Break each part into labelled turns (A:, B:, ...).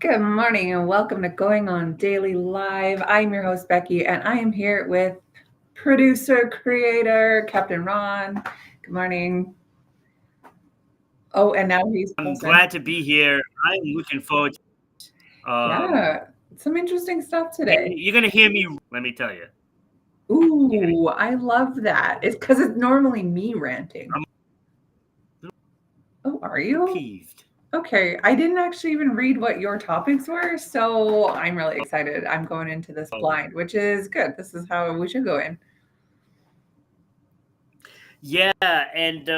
A: Good morning and welcome to Going On Daily Live. I'm your host, Becky, and I am here with producer, creator, Captain Ron. Good morning. Oh, and now he's
B: I'm
A: posting.
B: glad to be here. I'm looking forward to
A: Yeah, some interesting stuff
B: and
A: today.
B: you're gonna hear me, let me tell you.
A: Ooh, I love that. It's because it's normally me ranting.
B: I'm
A: Oh, are you?
B: peeved.
A: Okay, I didn't actually even read what your topics were, so I'm really excited. I'm going into this blind, which is good. This is how we should go in.
B: Yeah, and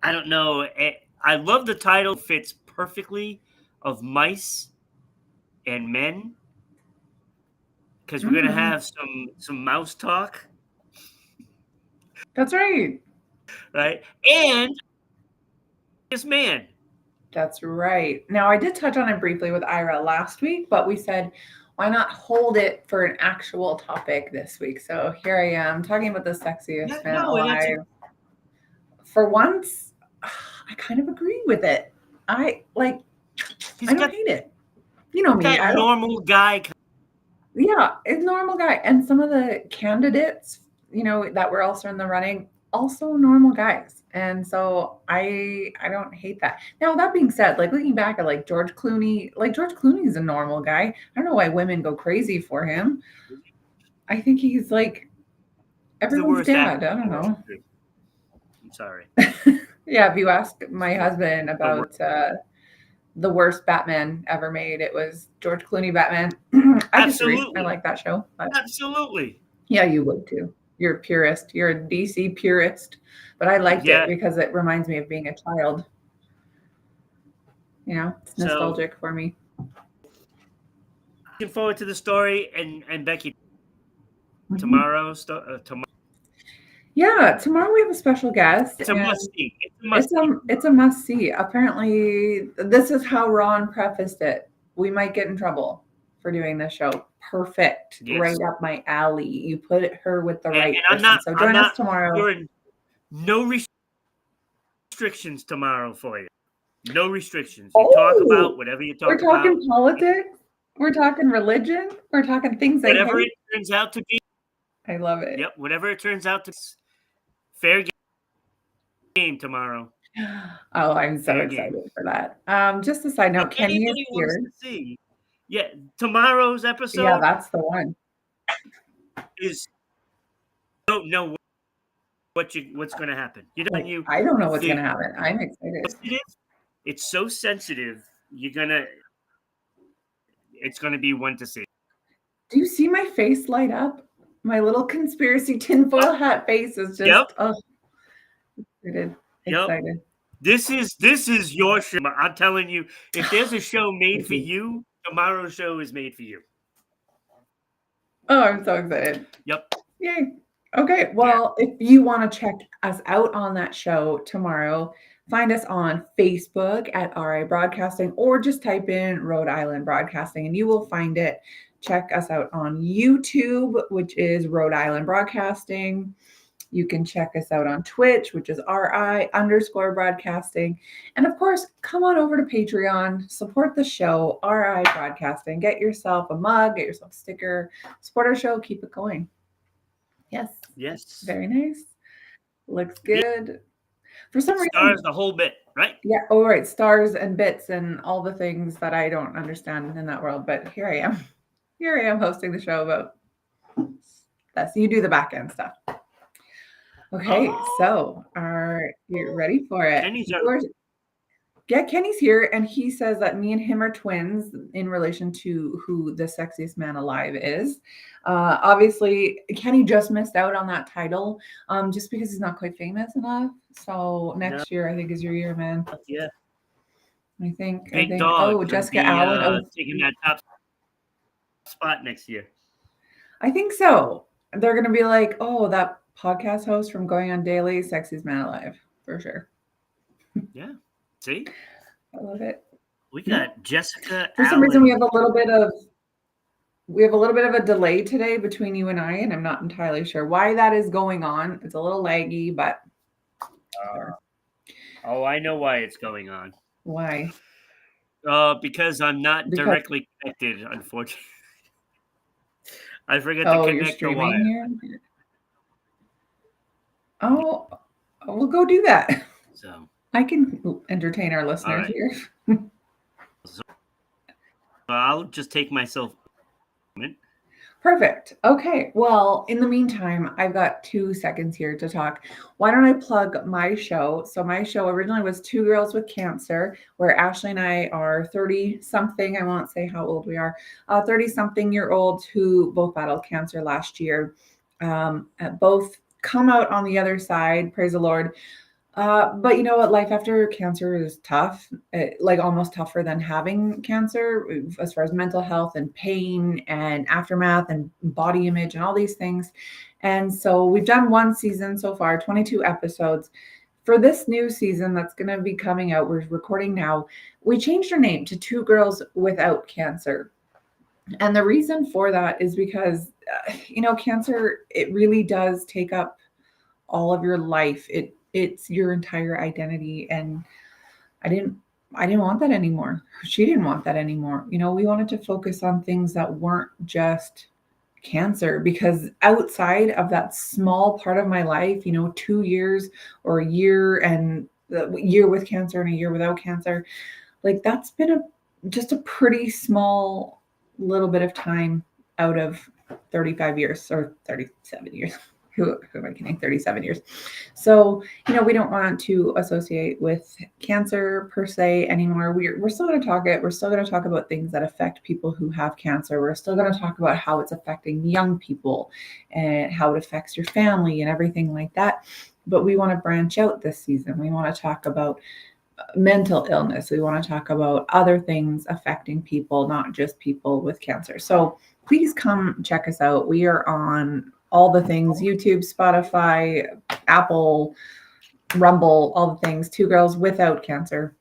B: I don't know. I love the title. Fits perfectly of mice and men because we're gonna
A: Mm,
B: have some mouse talk,
A: that's right.
B: right? And this man.
A: That's right. Now, I did touch on it briefly with Ira last week, but we said, why not hold it for an actual topic this week? So here I am talking about the
B: Yeah,
A: sexiest man
B: no, and that's
A: alive. For once, I kind of agree with it. I like,
B: he's
A: I don't
B: got
A: hate it. You know me.
B: that
A: I don't,
B: normal guy.
A: yeah, it's a normal guy. And some of the candidates, that were also in the running, also normal guys. And so I don't hate that. Now that being said, like looking back at like George Clooney is a normal guy. I don't know why women go crazy for him. I think he's like
B: He's the
A: everyone's
B: worst
A: dad.
B: actor
A: I
B: in
A: don't
B: the world.
A: know.
B: I'm sorry.
A: Yeah, if you ask my
B: He's
A: husband
B: the worst.
A: about the worst Batman ever made, it was George Clooney Batman. I disagree. I
B: Absolutely.
A: like that show, but
B: Absolutely.
A: yeah, you would too. You're a purist. You're a DC purist. But I liked it
B: Yeah.
A: because it reminds me of being a child. It's
B: So
A: nostalgic for me.
B: looking forward to the story and Becky
A: Mhm.
B: tomorrow. Tomorrow
A: Yeah, tomorrow we have a special guest,
B: it's a
A: and
B: must see. It's a must see
A: it's a
B: tomorrow.
A: must see. Apparently, this is how Ron prefaced it. We might get in trouble for doing this show. Perfect, right
B: Yes,
A: up my alley. You put her with the
B: and
A: right
B: I'm
A: person.
B: not.
A: So
B: I'm
A: join us
B: not.
A: tomorrow.
B: There are no restrictions tomorrow for you. No restrictions. You talk
A: Oh,
B: about whatever you
A: we're
B: talk
A: talking
B: about.
A: politics. We're talking religion. We're talking things I
B: Whatever
A: hate.
B: it turns out to be.
A: I love it.
B: Yep. Whatever it turns out to. Fair game tomorrow.
A: Oh, I'm so
B: Fair
A: excited
B: game.
A: for that. Just a side
B: If
A: note, Kenny is
B: anybody wants
A: here.
B: to see, yeah, tomorrow's
A: Yeah,
B: episode
A: that's the one.
B: is don't know what's going to happen. You don't
A: Like,
B: you
A: I don't know what's
B: the
A: gonna happen. I'm excited.
B: sensitive. It's so sensitive. You're gonna. It's gonna be one to see.
A: Do you see my face light up? My little conspiracy
B: Oh,
A: tinfoil hat face is
B: yep,
A: just excited,
B: yep.
A: excited.
B: This is your show. I'm telling you, if there's a show made
A: Thank
B: for
A: you.
B: you, tomorrow's show is made for you.
A: Oh, I'm so excited.
B: Yep.
A: Yay. Okay,
B: Yeah.
A: well, if you want to check us out on that show tomorrow, find us on Facebook at RI Broadcasting or just type in Rhode Island Broadcasting and you will find it. Check us out on YouTube, which is Rhode Island Broadcasting. You can check us out on Twitch, which is RI_broadcasting. And of course, come on over to Patreon, support the show, RI Broadcasting. Get yourself a mug, get yourself a sticker, support our show, keep it going. Yes,
B: Yes.
A: very nice. Looks
B: The
A: good. For some
B: stars,
A: reason,
B: the whole bit, right?
A: yeah, oh, right, stars and bits and all the things that I don't understand in that world. But here I am. Here I am hosting the show about that. So you do the back end stuff. Okay,
B: Oh,
A: so are you ready for it?
B: Kenny's
A: You are, yeah, Kenny's here, and he says that me and him are twins in relation to who the sexiest man alive is. Obviously, Kenny just missed out on that title, just because he's not quite famous enough. So
B: no,
A: next year, I think is your year, man.
B: yeah.
A: I think. I
B: Big
A: think.
B: dog
A: Oh,
B: gonna
A: Jessica
B: be
A: Allen. Oh,
B: taking that top spot next year.
A: I think so. They're gonna be like, oh, that podcast host from Going on Daily, sexiest man alive, for sure.
B: Yeah. See,
A: I love it.
B: we
A: Yeah.
B: got Jessica
A: For some reason,
B: Allen.
A: we have a little bit of a delay today between you and I'm not entirely sure why that is going on. It's a little laggy, but
B: Uh, oh, I know why it's going on.
A: why?
B: Because I'm not
A: Because
B: directly connected, unfortunately. I forget to
A: you're
B: connect the wire.
A: streaming here. Oh, we'll go do that.
B: So
A: I can entertain our listeners
B: right.
A: here.
B: I'll just take myself.
A: Perfect. Okay. Well, in the meantime, I've got 2 seconds here to talk. Why don't I plug my show? So, my show originally was Two Girls with Cancer, where Ashley and I are 30 something. I won't say how old we are, 30 something year olds who both battled cancer last year. Both come out on the other side. Praise the Lord. But you know what? Life after cancer is tough, like almost tougher than having cancer, as far as mental health and pain and aftermath and body image and all these things. And so we've done one season so far, 22 episodes. For this new season that's going to be coming out, we're recording now, we changed our name to Two Girls Without Cancer. And the reason for that is because, cancer, it really does take up all of your life. It's your entire identity, and I didn't I didn't want that anymore. She didn't want that anymore. We wanted to focus on things that weren't just cancer, because outside of that small part of my life, 2 years or a year, and the year with cancer and a year without cancer, like that's been just a pretty small little bit of time out of 35 years or 37 years. Who am I kidding? 37 years. So, we don't want to associate with cancer per se anymore. We're still going to talk it. We're still going to talk about things that affect people who have cancer. We're still going to talk about how it's affecting young people and how it affects your family and everything like that. But we want to branch out this season. We want to talk about mental illness. We want to talk about other things affecting people, not just people with cancer. So please come check us out. We are on all the things: YouTube, Spotify, Apple, Rumble, all the things. Two Girls Without Cancer.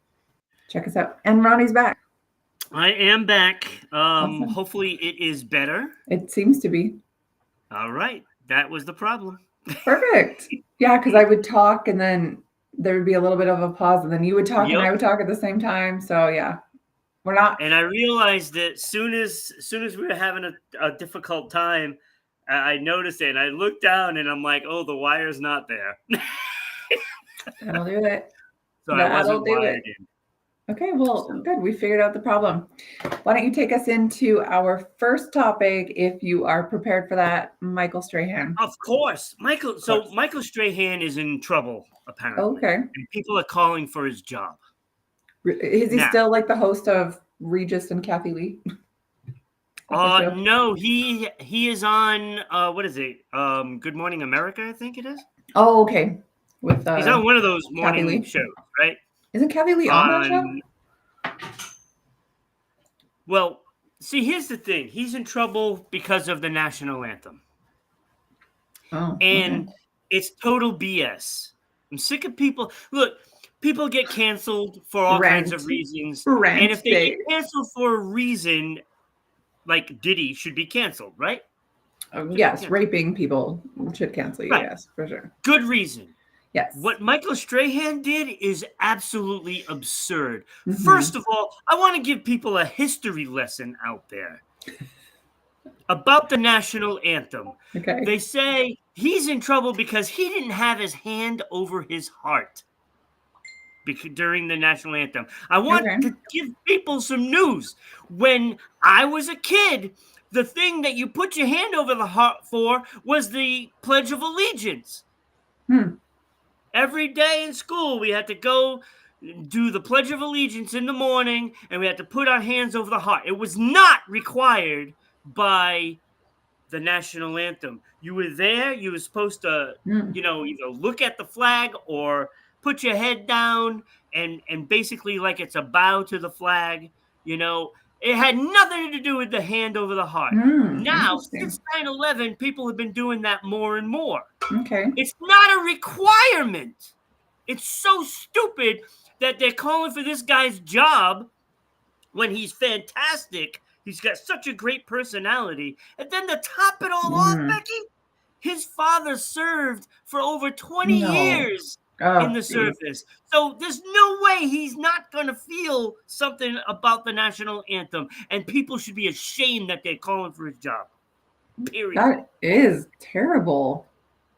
A: Check us out. And Ronnie's back.
B: I am back.
A: Awesome.
B: Hopefully it is better.
A: It seems to be.
B: All right. That was the problem.
A: Perfect. Yeah, because I would talk and then there would be a little bit of a pause, and then you would talk and I would talk at the same time. So yeah, we're not.
B: And I realized that soon as we were having a difficult time, I noticed it and I looked down and I'm like, oh, the wire's not there.
A: That'll do it.
B: So I wasn't wired in.
A: Okay, well, good. We figured out the problem. Why don't you take us into our first topic, if you are prepared for that, Michael Strahan?
B: Of course. Michael Strahan is in trouble, apparently.
A: Okay.
B: And people are calling for his job.
A: Is he still like the host of Regis and Kathy Lee?
B: No, he is on what is it? Good Morning America, I think it is.
A: Oh, okay.
B: He's on one of those morning shows, right?
A: Isn't Kathy Lee on that show?
B: Well, see, here's the thing. He's in trouble because of the national anthem.
A: Oh,
B: and it's total BS. I'm sick of people. Look, people get canceled for all kinds of reasons. And if they get canceled for a reason, like Diddy should be canceled, right?
A: Yes, raping people should cancel you, yes, for sure.
B: Good reason.
A: Yes.
B: What Michael Strahan did is absolutely absurd. Mm-hmm. First of all, I want to give people a history lesson out there about the national anthem.
A: Okay.
B: They say he's in trouble because he didn't have his hand over his heart during the national anthem. I want to give people some news. When I was a kid, the thing that you put your hand over the heart for was the Pledge of Allegiance. Every day in school, we had to go do the Pledge of Allegiance in the morning, and we had to put our hands over the heart. It was not required by the national anthem. You were there, you were supposed to, either look at the flag or put your head down and basically like it's a bow to the flag. It had nothing to do with the hand over the heart. Now, since 9/11, people have been doing that more and more.
A: Okay.
B: It's not a requirement. It's so stupid that they're calling for this guy's job when he's fantastic. He's got such a great personality. And then to top it all off, Becky, his father served for over 20 years in
A: Oh,
B: the
A: geez.
B: service. So there's no way he's not going to feel something about the national anthem. And people should be ashamed that they're calling for his job. Period.
A: That is terrible.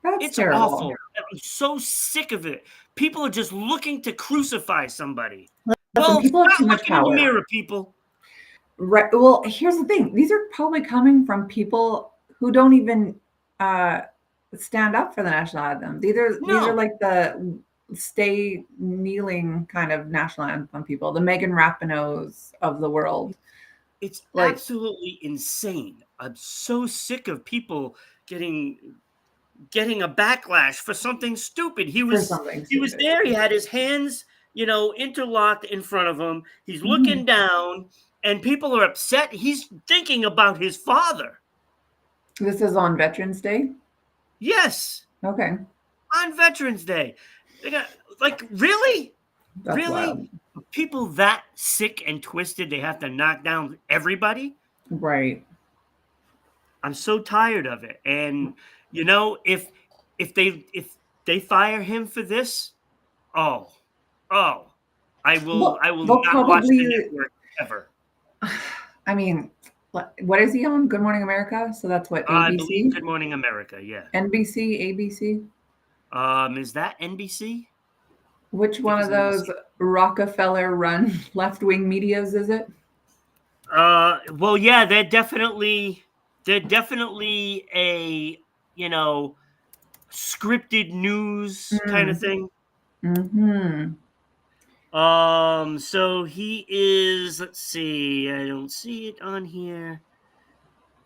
A: That's
B: It's
A: terrible.
B: awful. I'm so sick of it. People are just looking to crucify somebody.
A: Listen,
B: Well,
A: people have
B: stop
A: too much
B: looking in the
A: power.
B: mirror, people.
A: Right. Well, here's the thing. These are probably coming from people who don't even uh, stand up for the national anthem. These are
B: No,
A: like the stay kneeling kind of national anthem people, the Megan Rapinoes of the world.
B: it's
A: Like
B: absolutely insane. I'm so sick of people getting a backlash for something stupid. He
A: for
B: was
A: something
B: he was
A: stupid.
B: there. He had his hands, interlocked in front of him. He's
A: Mhm.
B: looking down, and people are upset. He's thinking about his father.
A: This is on Veterans Day.
B: Yes,
A: Okay,
B: on Veterans Day. They got really,
A: that's
B: really
A: wild.
B: people that sick and twisted. They have to knock down everybody.
A: Right.
B: I'm so tired of it. And if they fire him for this, oh, oh,
A: Well,
B: I will
A: they'll
B: not watch the
A: probably.
B: network ever.
A: I mean, what is he on? Good Morning America. So that's what
B: I believe
A: ABC,
B: Good Morning America. Yeah.
A: NBC, ABC.
B: Is that NBC?
A: Which
B: I think
A: one
B: it's
A: of those
B: NBC.
A: Rockefeller run left wing medias is it?
B: Well, yeah, they're definitely a scripted news kind of
A: Mm.
B: thing.
A: Hmm.
B: So he is, let's see, I don't see it on here.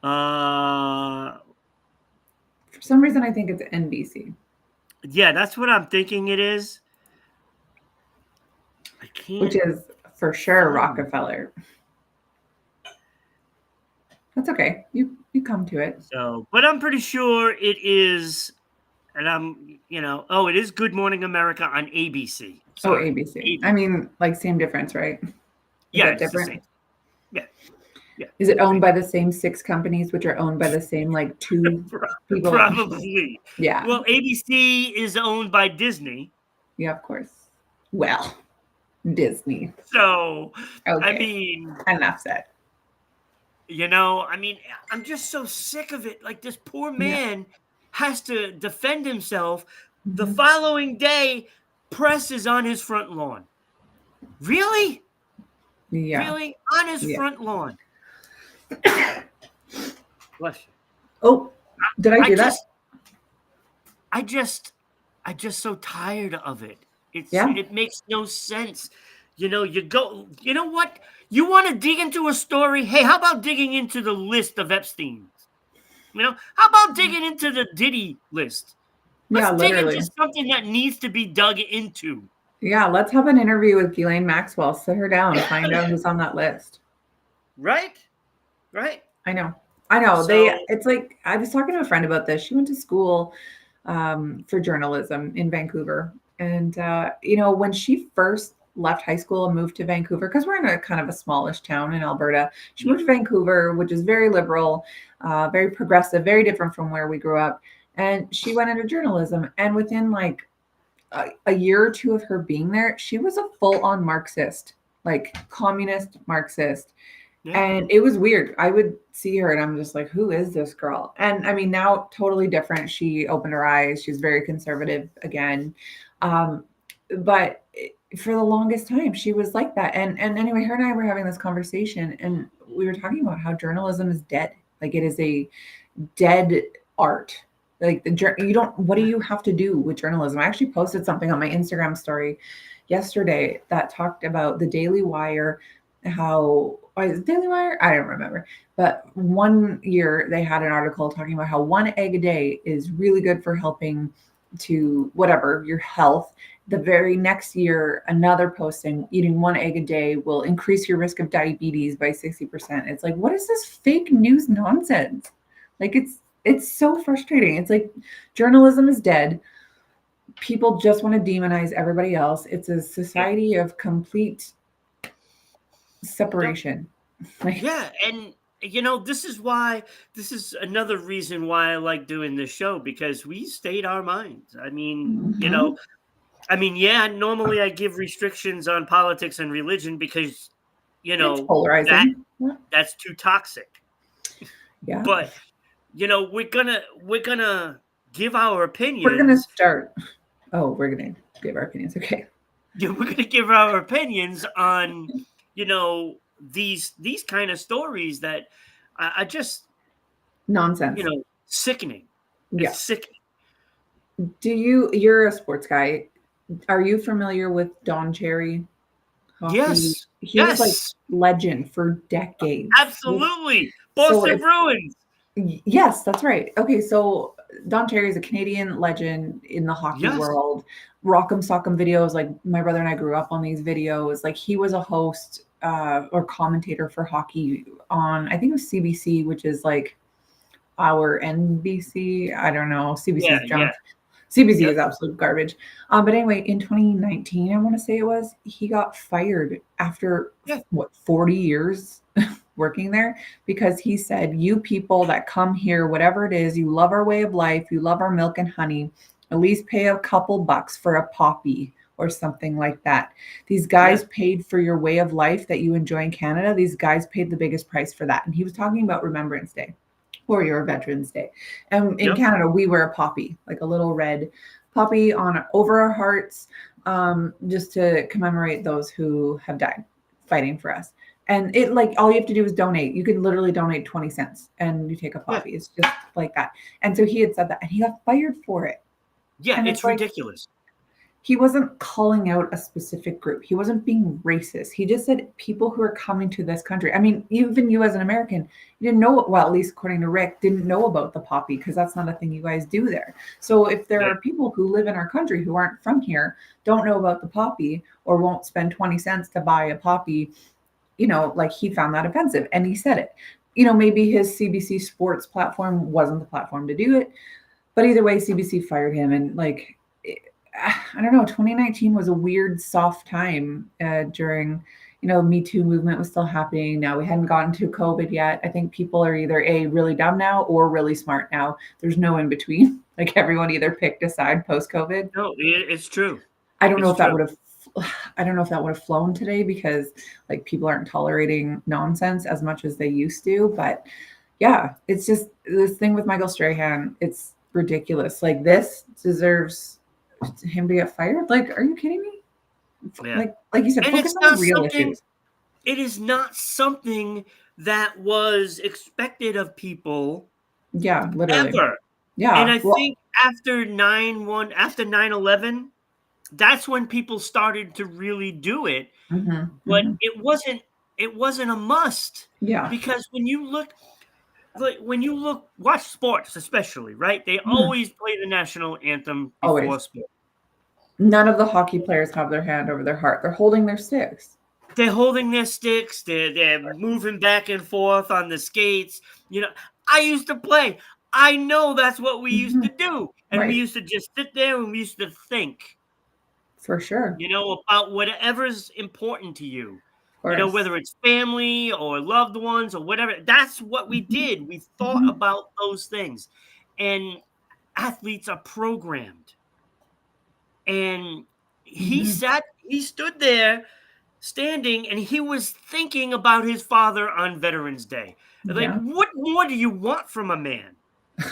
B: Uh,
A: For some reason, I think it's NBC,
B: yeah, that's what I'm thinking it is. I
A: which
B: can't
A: is for sure
B: find it.
A: Rockefeller. That's okay. You come to it.
B: So, but I'm pretty sure it is, and it is Good Morning America on ABC.
A: Oh,
B: Sorry,
A: ABC. I
B: ABC.
A: mean, like same difference, right? Is
B: Yeah,
A: that
B: it's the same.
A: different?
B: Yeah, yeah,
A: Is it owned
B: same.
A: by the same six companies, which are owned by the same like two people?
B: Probably.
A: Yeah.
B: Well, ABC is owned by Disney.
A: Yeah, of course. Well, Disney.
B: So, I
A: Okay.
B: mean,
A: Enough said.
B: I'm just so sick of it. Like, this poor
A: Yeah.
B: man has to defend himself. The
A: Mhm.
B: following day, press is on his front lawn. Really?
A: Yeah.
B: Really? On his
A: Yeah.
B: front lawn. Bless you.
A: Oh, did I
B: I
A: do that?
B: just, I just, I just so tired of it.
A: Yeah.
B: It makes no sense. You go. You know what? You want to dig into a story? Hey, how about digging into the list of Epstein's? How about digging into the Diddy list? Let's
A: Yeah,
B: dig into
A: literally.
B: something that needs to be dug into.
A: Yeah, let's have an interview with Ghislaine Maxwell. Sit her down, find out who's on that list.
B: Right? Right?
A: I know. I know.
B: So,
A: It's like I was talking to a friend about this. She went to school for journalism in Vancouver. And when she first left high school and moved to Vancouver, because we're in a kind of a smallish town in Alberta, she
B: yeah.
A: moved to Vancouver, which is very liberal, very progressive, very different from where we grew up. And she went into journalism. And within like a year or two of her being there, she was a full on Marxist, like communist Marxist.
B: Yeah.
A: And it was weird. I would see her and I'm just like, who is this girl? And I mean, now totally different. She opened her eyes. She's very conservative again. Um, but for the longest time, she was like that. And anyway, her and I were having this conversation and we were talking about how journalism is dead. Like it is a dead art. Like you don't, what do you have to do with journalism? I actually posted something on my Instagram story yesterday that talked about the Daily Wire, how is it Daily Wire? I don't remember. But one year they had an article talking about how one egg a day is really good for helping to whatever your health. The very next year, another posting, eating one egg a day will increase your risk of diabetes by 60%. It's like, what is this fake news nonsense? Like it's so frustrating. It's like journalism is dead. People just want to demonize everybody else. It's a
B: Yeah.
A: society of complete separation. Like,
B: Yeah, and this is another reason why I like doing this show, because we state our minds. I mean,
A: mhm.
B: I mean, yeah, normally I give restrictions on politics and religion because,
A: It's polarizing.
B: that's too toxic.
A: Yeah.
B: But, we're gonna give our
A: We're
B: opinions.
A: gonna start. Oh, we're gonna give our opinions. Okay.
B: Yeah, we're gonna give our opinions on, these kind of stories that are just,
A: Nonsense.
B: sickening.
A: Yeah.
B: It's sickening.
A: You're a sports guy. Are you familiar with Don Cherry hockey?
B: Yes,
A: He was like
B: yes,
A: legend for decades.
B: absolutely.
A: So
B: Boston Bruins.
A: yes, that's right. Okay, so Don Cherry is a Canadian legend in the hockey
B: Yes,
A: world. Rock'em Sock'em videos, like my brother and I grew up on these videos. Like he was a host or commentator for hockey on, I think it was CBC, which is like our NBC. I don't know.
B: yeah,
A: CBC's
B: yeah,
A: junk. CBC
B: yep,
A: is absolute garbage. But anyway, in 2019, I want to say it was, he got fired after
B: yeah,
A: what 40 years working there because he said, "You people that come here, whatever it is, you love our way of life, you love our milk and honey, at least pay a couple bucks for a poppy." Or something like that. These
B: yeah,
A: guys paid for your way of life that you enjoy in Canada. These guys paid the biggest price for that. And he was talking about Remembrance Day or your Veterans Day. And in
B: yep,
A: Canada, we wear a poppy, like a little red poppy on over our hearts, just to commemorate those who have died fighting for us. And it like all you have to do is donate. You can literally donate 20 cents and you take a
B: yeah,
A: poppy. It's just like that. And so he had said that and he got fired for it.
B: yeah.
A: And it's
B: It's
A: like
B: ridiculous.
A: he wasn't calling out a specific group. He wasn't being racist. He just said people who are coming to this country. I mean, even you as an American, you didn't know, well, at least according to Rick, didn't know about the poppy because that's not a thing you guys do there. So if there
B: Yeah,
A: are people who live in our country who aren't from here, don't know about the poppy or won't spend 20 cents to buy a poppy, like he found that offensive and he said it. Maybe his CBC sports platform wasn't the platform to do it, but either way, CBC fired him and like I don't know. 2019 was a weird, soft time during, Me Too movement was still happening. Now we hadn't gotten to COVID yet. I think people are either really dumb now or really smart now. There's no in between. Like everyone either picked a side post COVID.
B: no, it's true.
A: I don't know
B: It's
A: if that
B: true.
A: would have. I don't know if that would have flown today because like people aren't tolerating nonsense as much as they used to. But yeah, it's just this thing with Michael Strahan. It's ridiculous. Like this deserves him to get fired? Like, are you kidding me?
B: Yeah,
A: Like you said,
B: and
A: focus
B: it's
A: on the
B: not
A: real
B: something.
A: issues.
B: It is not something that was expected of people
A: Yeah, literally.
B: ever. And
A: Yeah.
B: I
A: Well,
B: think after 9/11, that's when people started to really do it. But
A: hmm.
B: it wasn't a must
A: Yeah.
B: because when you look watch sports especially, right? They
A: Mhm.
B: always play the national anthem before
A: Always.
B: sport.
A: None of the hockey players have their hand over their heart. They're holding their sticks.
B: They're holding their sticks, they're moving back and forth on the skates. I used to play. I know that's what we used
A: Hmm.
B: to do. And we
A: Right.
B: used to just sit there and we used to think,
A: For sure.
B: about whatever's important to you.
A: Of course.
B: Whether it's family or loved ones or whatever. That's what we
A: Hmm.
B: did. We thought
A: Hmm.
B: about those things. And athletes are programmed. And
A: Hmm.
B: he stood there standing and he was thinking about his father on Veterans Day. Like,
A: Yeah.
B: what more do you want from a man?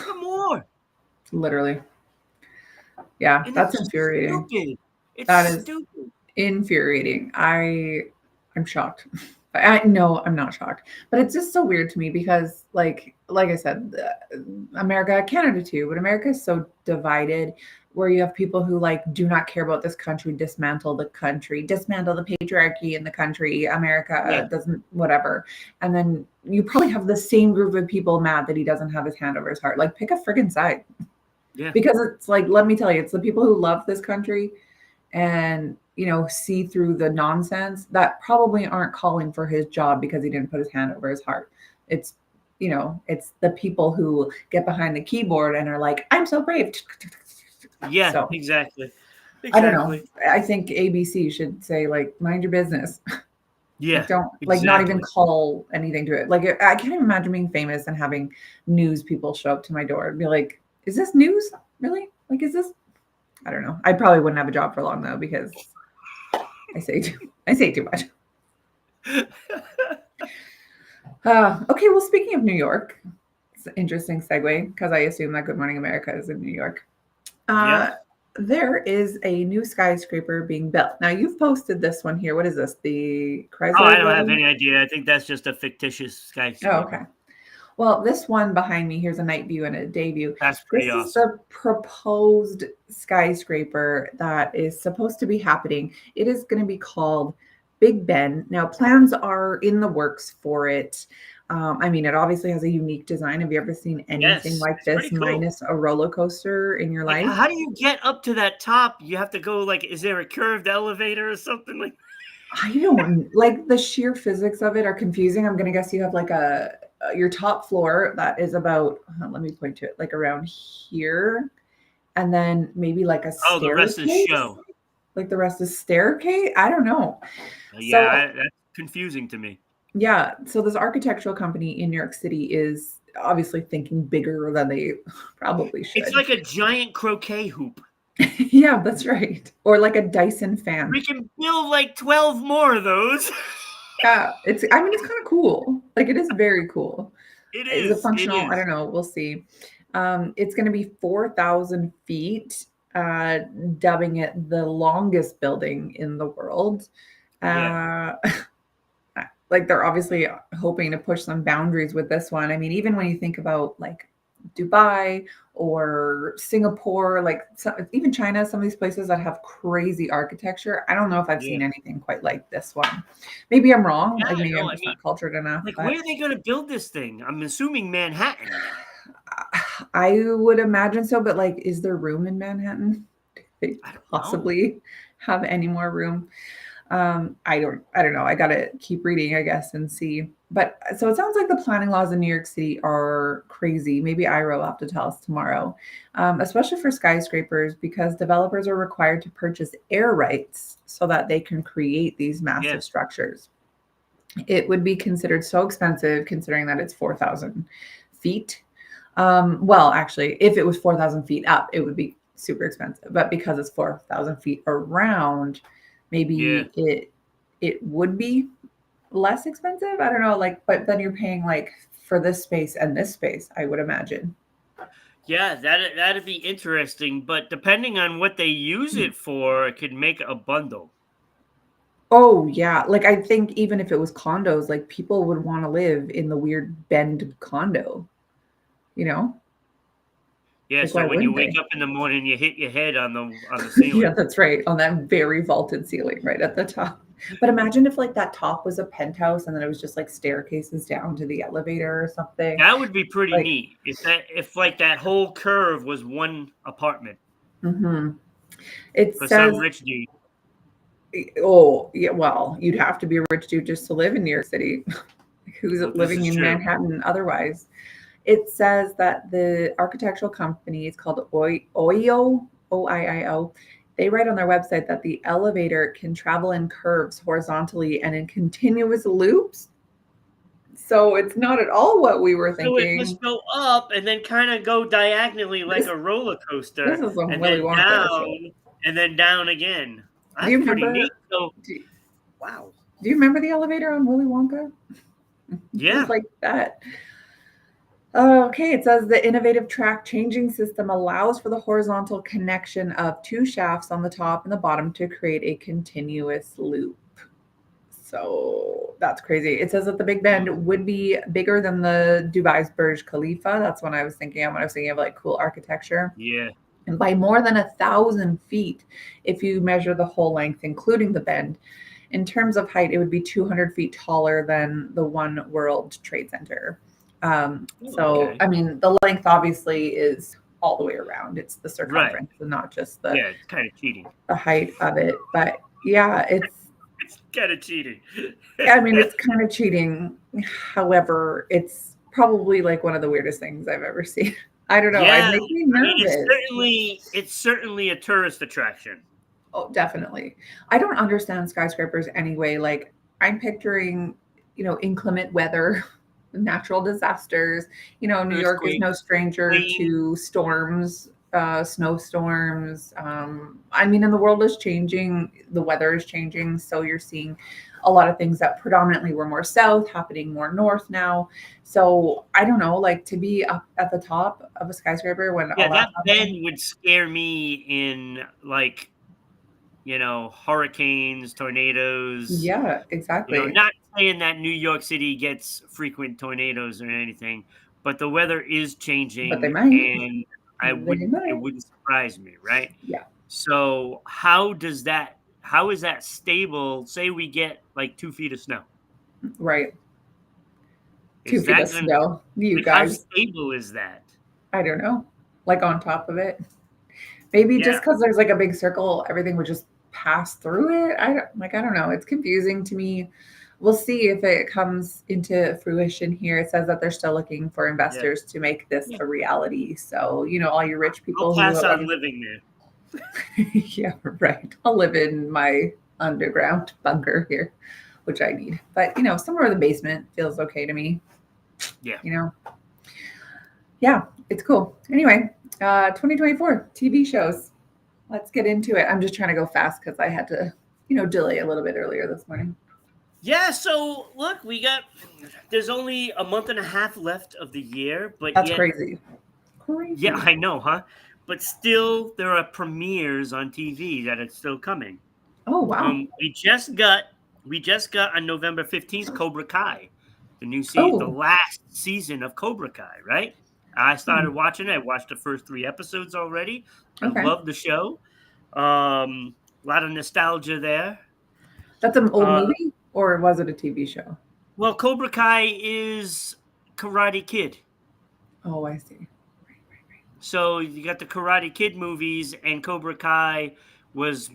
B: What more?
A: Literally. Yeah.
B: And
A: That's
B: it's
A: infuriating.
B: stupid. It's
A: That is
B: stupid.
A: infuriating. I'm shocked. I no, I'm not shocked, but it's just so weird to me because, like I said, America, Canada too, but America is so divided, where you have people who like do not care about this country, dismantle the patriarchy in the country. America
B: Yeah,
A: doesn't, whatever, and then you probably have the same group of people mad that he doesn't have his hand over his heart. Like, pick a friggin' side,
B: yeah,
A: because it's like, let me tell you, it's the people who love this country and see through the nonsense that probably aren't calling for his job because he didn't put his hand over his heart. It's it's the people who get behind the keyboard and are like, I'm so brave.
B: yeah,
A: So
B: exactly.
A: I don't know.
B: Exactly.
A: I think ABC should say, like, mind your business. Like,
B: Yeah,
A: don't, like, not even
B: exactly.
A: call anything to it. Like, I can't even imagine being famous and having news people show up to my door and be like, is this news really? Like, is this I don't know. I probably wouldn't have a job for long though because I say too much. Okay, well, speaking of New York, it's an interesting segue because I assume that Good Morning America is in New York.
B: Yeah.
A: There is a new skyscraper being built. Now, you've posted this one here. What is this? The
B: Oh,
A: Chrysler
B: I don't have
A: building?
B: any idea. I think that's just a fictitious
A: Oh,
B: skyscraper.
A: okay. Well, this one behind me, here's a night view and a day view.
B: That's pretty
A: This is
B: awesome.
A: the proposed skyscraper that is supposed to be happening. It is going to be called Big Ben. Now, plans are in the works for it. I mean, it obviously has a unique design. Have you ever seen anything
B: Yes,
A: like
B: it's
A: this
B: pretty cool.
A: minus a roller coaster in your
B: Like,
A: life?
B: how do you get up to that top? You have to go like, is there a curved elevator or something like?
A: I don't like the sheer physics of it are confusing. I'm gonna guess you have like your top floor that is about let me point to it like around here, and then maybe like a
B: Oh, the rest is
A: staircase.
B: show.
A: Like the rest is staircase. I don't know.
B: Yeah,
A: So
B: that's confusing to me.
A: yeah, so this architectural company in New York City is obviously thinking bigger than they probably
B: It's
A: should.
B: like a giant croquet hoop.
A: Yeah, that's right. Or like a Dyson
B: We
A: fan.
B: can build like 12 more of those.
A: Yeah, I mean it's kind of cool. Like it is very cool.
B: It
A: Is it
B: is. It
A: functional? I
B: is.
A: don't know. We'll see. It's going to be 4,000 feet, uh, dubbing it the longest building in the world.
B: Yeah.
A: Uh, like they're obviously hoping to push some boundaries with this one. I mean, even when you think about like Dubai or Singapore, like even China, some of these places that have crazy architecture, I don't know if I've
B: Yeah.
A: seen anything quite like this one. Maybe I'm wrong. Like
B: Yeah.
A: maybe
B: No,
A: I'm
B: I
A: just
B: mean,
A: not cultured enough,
B: like,
A: but
B: where are they going to build this thing? I'm assuming Manhattan.
A: I would imagine so, but like, is there room in Manhattan? Do they
B: I don't know.
A: possibly have any more room? I don't know. I gotta keep reading, I guess, and see. But so it sounds like the planning laws in New York City are crazy. Maybe Ira will have to tell us tomorrow, especially for skyscrapers, because developers are required to purchase air rights so that they can create these
B: Yeah.
A: massive structures. It would be considered so expensive considering that it's 4,000 feet. Well, actually, if it was 4,000 feet up, it would be super expensive. But because it's 4,000 feet around,
B: Yeah.
A: maybe it would be less expensive. I don't know. Like, but then you're paying like for this space and this space, I would imagine.
B: Yeah, that'd be interesting, but depending on what they use
A: Hmm.
B: it for, it could make a bundle.
A: Oh yeah, like I think even if it was condos, like people would want to live in the weird bend condo, you know?
B: Yeah,
A: Like
B: so
A: why
B: when you
A: wouldn't
B: wake
A: they?
B: up in the morning, you hit your head on the
A: Yeah,
B: ceiling.
A: that's right. On that very vaulted ceiling right at the top. But imagine if like that top was a penthouse and then it was just like staircases down to the elevator or something.
B: That would be pretty
A: Like,
B: neat if like that whole curve was one apartment
A: mhm. It
B: for some
A: says,
B: rich dude.
A: oh, yeah, well, you'd have to be a rich dude just to live in New York City. Who's
B: Well, this
A: living
B: is
A: in
B: true.
A: Manhattan otherwise? It says that the architectural company, it's called OIO, OIIO. They write on their website that the elevator can travel in curves horizontally and in continuous loops. So it's not at all what we were
B: So it must
A: thinking.
B: go up and then kind of go diagonally like
A: This
B: a roller
A: this
B: coaster,
A: is some
B: and
A: Willy
B: then
A: Wonka shit.
B: down, and then down again.
A: Do you
B: That's pretty neat.
A: remember?
B: So,
A: Do,
B: wow.
A: do you remember the elevator on Willy Wonka? It was
B: Yeah.
A: like that. Okay, it says the innovative track changing system allows for the horizontal connection of two shafts on the top and the bottom to create a continuous loop. So that's crazy. It says that the Big
B: Hmm.
A: Bend would be bigger than the Dubai's Burj Khalifa. That's what I was thinking of when I was thinking of like cool architecture.
B: Yeah.
A: And by more than 1,000 feet, if you measure the whole length, including the bend. In terms of height, it would be 200 feet taller than the One World Trade Center.
B: Oh,
A: So,
B: okay.
A: I mean, the length obviously is all the way around. It's the
B: Right.
A: circumference and not just
B: Yeah, it's kind of cheating.
A: the height of it. But yeah,
B: It's kind of cheating.
A: I mean, it's kind of cheating. However, it's probably like one of the weirdest things I've ever seen. I don't know. It
B: Yeah,
A: makes me
B: I mean,
A: nervous.
B: it's certainly a tourist attraction.
A: Oh, definitely. I don't understand skyscrapers anyway. Like, I'm picturing, inclement weather, natural disasters. New York is
B: Earthquake,
A: no stranger
B: rain.
A: to storms. snowstorms. I mean, and the world is changing, the weather is changing, so you're seeing a lot of things that predominantly were more south happening more north now. So I don't know, like to be up at the top of a skyscraper when
B: Yeah,
A: all
B: that
A: that's happening.
B: bend would scare me in like, hurricanes, tornadoes.
A: Yeah, exactly.
B: Not saying that New York City gets frequent tornadoes or anything, but the weather is
A: But they
B: changing
A: might.
B: and
A: They
B: it
A: might.
B: wouldn't surprise me, right?
A: Yeah,
B: So how is that stable? Say we get like 2 feet of snow.
A: right. Two
B: Is
A: feet of
B: that gonna
A: snow. You
B: like how
A: guys,
B: stable is that?
A: I don't know. Like on top of it. Maybe just
B: Yeah.
A: because there's like a big circle, everything would just pass through it. I don't know. It's confusing to me. We'll see if it comes into fruition here. It says that they're still looking for
B: Yeah.
A: investors to make this
B: Yeah.
A: a reality. So, all your rich
B: I'll
A: people who
B: pass on
A: want
B: living there.
A: yeah, right. I'll live in my underground bunker here, which I need. But, somewhere in the basement feels okay to me,
B: Yeah.
A: you know. Yeah, it's cool. Anyway, 2024 TV shows. Let's get into it. I'm just trying to go fast because I had to, delay a little bit earlier this morning.
B: Yeah, so look, there's only a month and a half left of the year, but
A: That's
B: yet,
A: crazy.
B: yeah,
A: Crazy.
B: I know, huh? But still, there are premieres on TV that are still coming.
A: Oh, wow.
B: We just got on November 15th Cobra Kai, the
A: Oh,
B: last season of Cobra Kai, right? I
A: hmm,
B: started watching it. I watched the first 3 episodes already. I
A: okay.
B: love the show. A lot of nostalgia there.
A: That's an old
B: Uh,
A: movie, or was it a TV show?
B: well, Cobra Kai is Karate Kid.
A: Oh, I see.
B: So you got the Karate Kid movies, and Cobra Kai was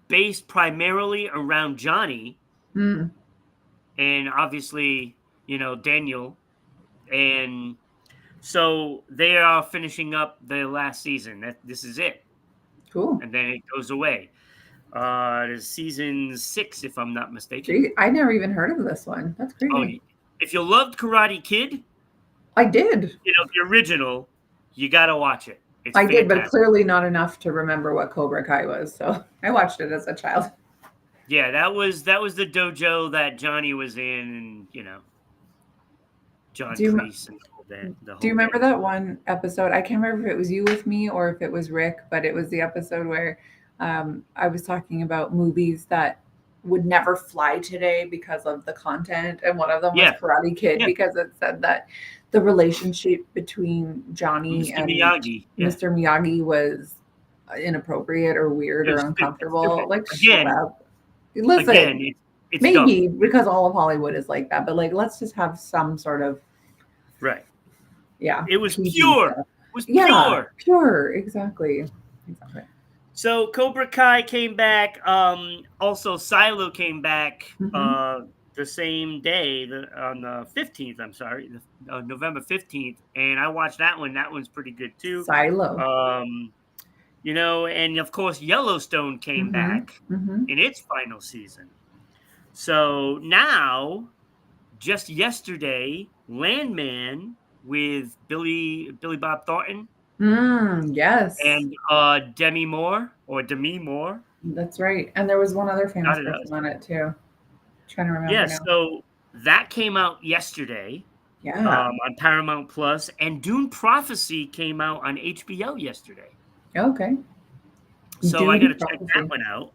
B: based primarily around Johnny
A: Mm,
B: and obviously, Daniel. And so they are finishing up the last season. This is it.
A: cool.
B: And then it goes away. There's season 6, if I'm not mistaken.
A: Gee, I never even heard of this one. That's
B: Oh,
A: crazy.
B: if you loved Karate Kid,
A: I did.
B: the original, you got to watch it. It's
A: I did, but
B: fantastic.
A: clearly not enough to remember what Cobra Kai was. So I watched it as a child.
B: Yeah, that was the dojo that Johnny was in, and John
A: Do you
B: Kreese and the
A: do you
B: whole
A: remember
B: gang.
A: that one episode? I can't remember if it was you with me or if it was Rick, but it was the episode where I was talking about movies that would never fly today because of the content, and one of them was
B: Yeah,
A: Karate Kid
B: yeah,
A: because it said that the relationship between Johnny
B: Mr.
A: and
B: Miyagi. Yeah,
A: Mr. Miyagi was inappropriate or weird
B: it
A: or
B: was stupid.
A: uncomfortable.
B: Stupid.
A: Like, shut
B: Again,
A: up. Listen,
B: it's dumb.
A: maybe because all of Hollywood is like that, but like, let's just have some sort of,
B: Right.
A: yeah,
B: It was
A: PG
B: pure.
A: stuff.
B: It was
A: Yeah,
B: pure.
A: pure, exactly. Exactly.
B: So Cobra Kai came back. Also, Silo came back
A: Hmm.
B: the same day, on the 15th. I'm sorry, November 15th, and I watched that one. That one's pretty good too.
A: Silo.
B: Um, and of course, Yellowstone came
A: Hmm.
B: back
A: Hmm.
B: in its final season. So now, just yesterday, Landman with Billy Bob Thornton
A: Yes,
B: and Demi Moore
A: that's right. And there was one other famous
B: started
A: person
B: us.
A: on it too. Trying to
B: Yeah,
A: remember now.
B: so that came out yesterday
A: Yeah.
B: on Paramount Plus, and Dune Prophecy came out on HBO yesterday.
A: Okay.
B: So I got to
A: Dune
B: check that
A: Prophecy.
B: one out.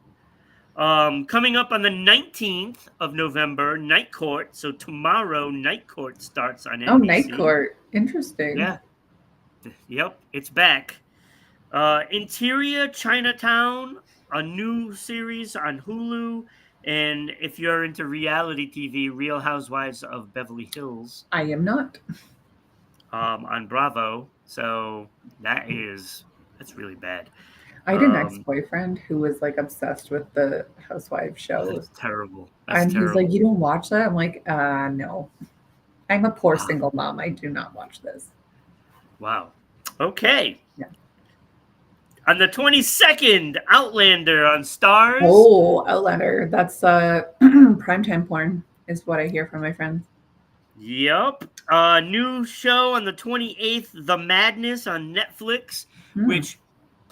B: Coming up on the 19th of November, Night Court. So tomorrow, Night Court starts on
A: Oh, Night
B: NBC.
A: Court. Interesting.
B: Yeah. Yep, it's back. Interior Chinatown, a new series on Hulu. And if you're into reality TV, Real Housewives of Beverly Hills
A: I am not.
B: on Bravo. So that's really bad.
A: I had an ex-boyfriend who was like obsessed with the Housewives
B: Oh,
A: shows.
B: that's terrible. That's
A: And he's like,
B: terrible.
A: "You don't watch that?" I'm like, no. I'm a poor
B: Wow.
A: single mom. I do not watch this.
B: Wow. Okay.
A: Yeah.
B: On the 22nd, Outlander on Stars.
A: Oh, Outlander. That's primetime porn, is what I hear from my friends.
B: Yep. New show on the 28th, The Madness on Netflix,
A: Hmm.
B: which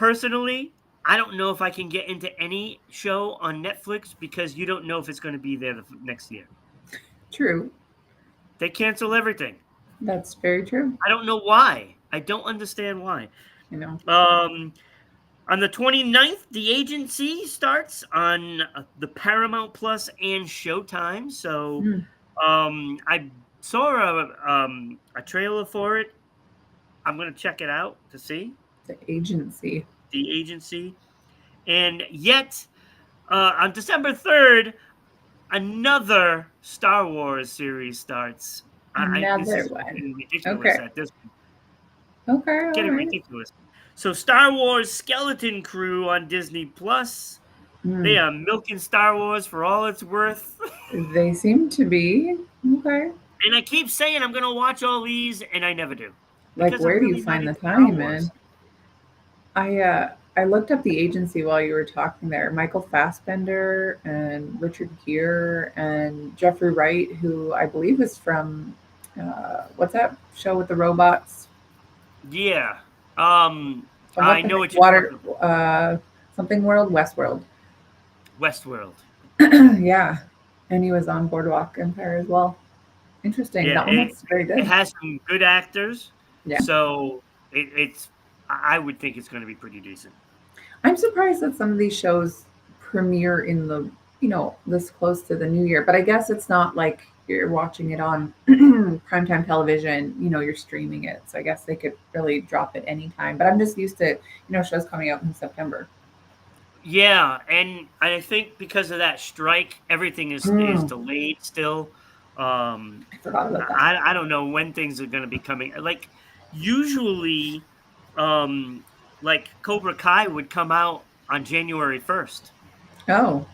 B: personally, I don't know if I can get into any show on Netflix because you don't know if it's going to be there the next year.
A: True.
B: They cancel everything.
A: That's very true.
B: I don't know why. I don't understand why.
A: You know.
B: On the 29th, The Agency starts on the Paramount Plus and Showtime. So
A: Mm,
B: I saw a trailer for it. I'm going to check it out to see
A: the agency.
B: The Agency. And yet, on December 3rd, another Star Wars series starts. This
A: Another
B: is
A: one.
B: getting ridiculous
A: Okay.
B: at this point.
A: Okay. All
B: Getting
A: right.
B: ridiculous. So Star Wars Skeleton Crew on Disney Plus. They
A: Mm,
B: are milking Star Wars for all it's worth.
A: they seem to be. Okay.
B: And I keep saying I'm going to watch all these, and I never do.
A: Like,
B: Because I'm
A: where do you
B: really not
A: find the
B: into Star
A: time in?
B: Wars.
A: I looked up the agency while you were talking there. Michael Fassbender and Richard Gere and Jeffrey Wright, who I believe is from what's that show with the robots?
B: Yeah.
A: What
B: I
A: the
B: know
A: heck?
B: what you're
A: Water
B: talking about.
A: something World, Westworld.
B: Westworld.
A: Yeah, and he was on Boardwalk Empire as well. Interesting.
B: Yeah,
A: That one looks very
B: it
A: good.
B: has some good actors.
A: Yeah,
B: So it's, I would think it's going to be pretty decent.
A: I'm surprised that some of these shows premiere in the this close to the new year. But I guess it's not like you're watching it on primetime television. You're streaming it, so I guess they could really drop it anytime. But I'm just used to shows coming out in September.
B: Yeah, and I think because of that strike, everything is
A: Mm,
B: delayed still. Um,
A: I forgot about that.
B: I don't know when things are going to be coming. Like usually, um, like Cobra Kai would come out on January 1st.
A: Oh,